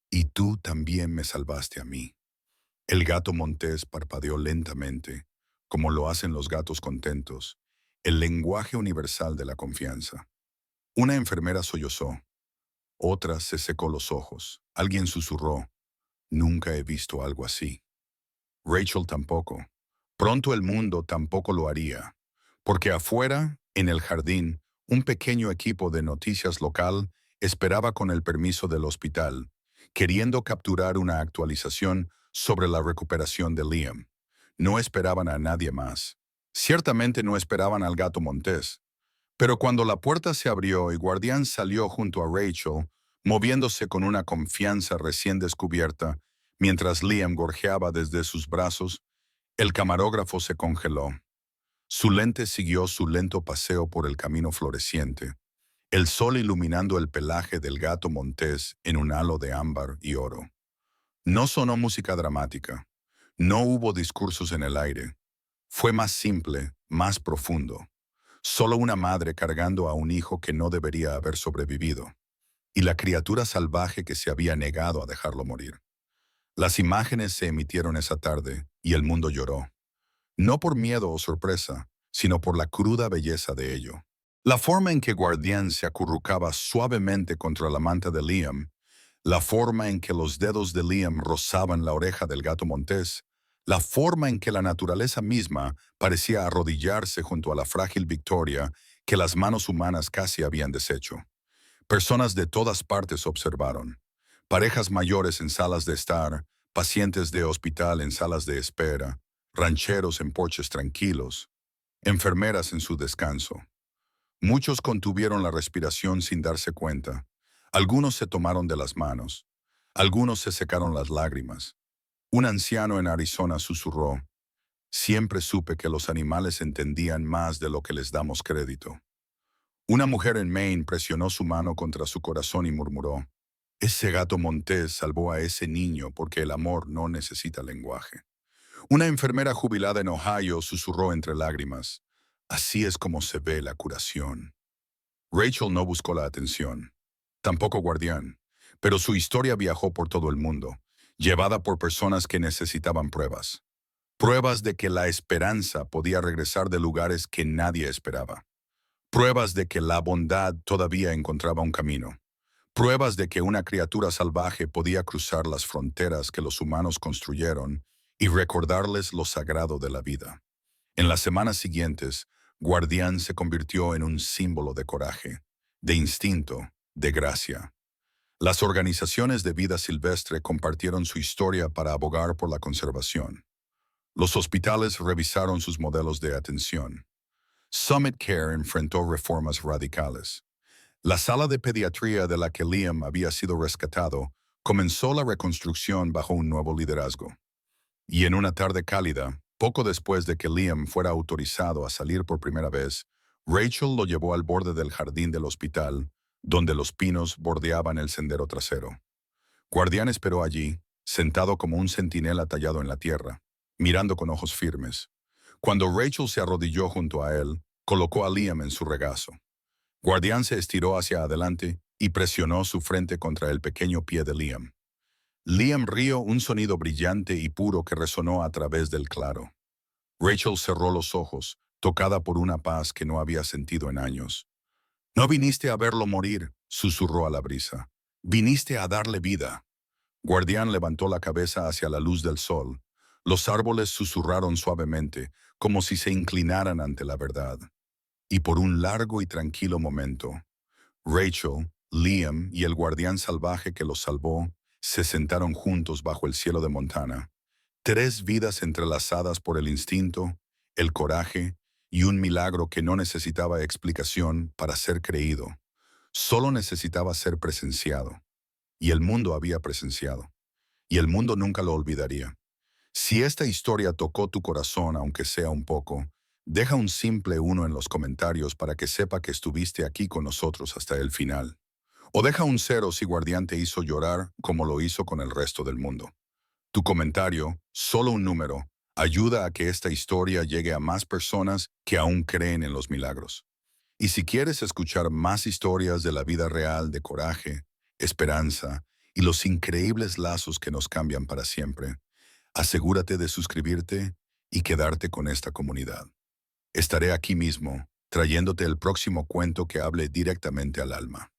«Y tú también me salvaste a mí». El gato montés parpadeó lentamente, como lo hacen los gatos contentos, el lenguaje universal de la confianza. Una enfermera sollozó, otra se secó los ojos. Alguien susurró, «Nunca he visto algo así». Rachel tampoco. Pronto el mundo tampoco lo haría, porque afuera, en el jardín, un pequeño equipo de noticias local esperaba con el permiso del hospital, queriendo capturar una actualización sobre la recuperación de Liam. No esperaban a nadie más. Ciertamente no esperaban al gato montés. Pero cuando la puerta se abrió y Guardián salió junto a Rachel, moviéndose con una confianza recién descubierta, mientras Liam gorjeaba desde sus brazos, el camarógrafo se congeló. Su lente siguió su lento paseo por el camino floreciente, el sol iluminando el pelaje del gato montés en un halo de ámbar y oro. No sonó música dramática. No hubo discursos en el aire. Fue más simple, más profundo. Solo una madre cargando a un hijo que no debería haber sobrevivido, y la criatura salvaje que se había negado a dejarlo morir. Las imágenes se emitieron esa tarde, y el mundo lloró. No por miedo o sorpresa, sino por la cruda belleza de ello. La forma en que Guardián se acurrucaba suavemente contra la manta de Liam, la forma en que los dedos de Liam rozaban la oreja del gato montés, la forma en que la naturaleza misma parecía arrodillarse junto a la frágil Victoria que las manos humanas casi habían deshecho. Personas de todas partes observaron. Parejas mayores en salas de estar, pacientes de hospital en salas de espera, rancheros en porches tranquilos, enfermeras en su descanso. Muchos contuvieron la respiración sin darse cuenta. Algunos se tomaron de las manos. Algunos se secaron las lágrimas. Un anciano en Arizona susurró, «Siempre supe que los animales entendían más de lo que les damos crédito». Una mujer en Maine presionó su mano contra su corazón y murmuró, «Ese gato montés salvó a ese niño porque el amor no necesita lenguaje». Una enfermera jubilada en Ohio susurró entre lágrimas, «Así es como se ve la curación». Rachel no buscó la atención, tampoco Guardián, pero su historia viajó por todo el mundo, llevada por personas que necesitaban pruebas. Pruebas de que la esperanza podía regresar de lugares que nadie esperaba. Pruebas de que la bondad todavía encontraba un camino. Pruebas de que una criatura salvaje podía cruzar las fronteras que los humanos construyeron y recordarles lo sagrado de la vida. En las semanas siguientes, Guardián se convirtió en un símbolo de coraje, de instinto, de gracia. Las organizaciones de vida silvestre compartieron su historia para abogar por la conservación. Los hospitales revisaron sus modelos de atención. Summit Care enfrentó reformas radicales. La sala de pediatría de la que Liam había sido rescatado comenzó la reconstrucción bajo un nuevo liderazgo. Y en una tarde cálida, poco después de que Liam fuera autorizado a salir por primera vez, Rachel lo llevó al borde del jardín del hospital, donde los pinos bordeaban el sendero trasero. Guardián esperó allí, sentado como un centinela tallado en la tierra, mirando con ojos firmes. Cuando Rachel se arrodilló junto a él, colocó a Liam en su regazo. Guardián se estiró hacia adelante y presionó su frente contra el pequeño pie de Liam. Liam rió un sonido brillante y puro que resonó a través del claro. Rachel cerró los ojos, tocada por una paz que no había sentido en años. «No viniste a verlo morir», susurró a la brisa. «Viniste a darle vida». Guardián levantó la cabeza hacia la luz del sol. Los árboles susurraron suavemente, como si se inclinaran ante la verdad. Y por un largo y tranquilo momento, Rachel, Liam y el guardián salvaje que los salvó se sentaron juntos bajo el cielo de Montana. Tres vidas entrelazadas por el instinto, el coraje y un milagro que no necesitaba explicación para ser creído. Solo necesitaba ser presenciado. Y el mundo había presenciado. Y el mundo nunca lo olvidaría. Si esta historia tocó tu corazón, aunque sea un poco, deja un simple 1 en los comentarios para que sepa que estuviste aquí con nosotros hasta el final. O deja un cero si Guardián te hizo llorar como lo hizo con el resto del mundo. Tu comentario, solo un número, ayuda a que esta historia llegue a más personas que aún creen en los milagros. Y si quieres escuchar más historias de la vida real de coraje, esperanza y los increíbles lazos que nos cambian para siempre, asegúrate de suscribirte y quedarte con esta comunidad. Estaré aquí mismo, trayéndote el próximo cuento que hable directamente al alma.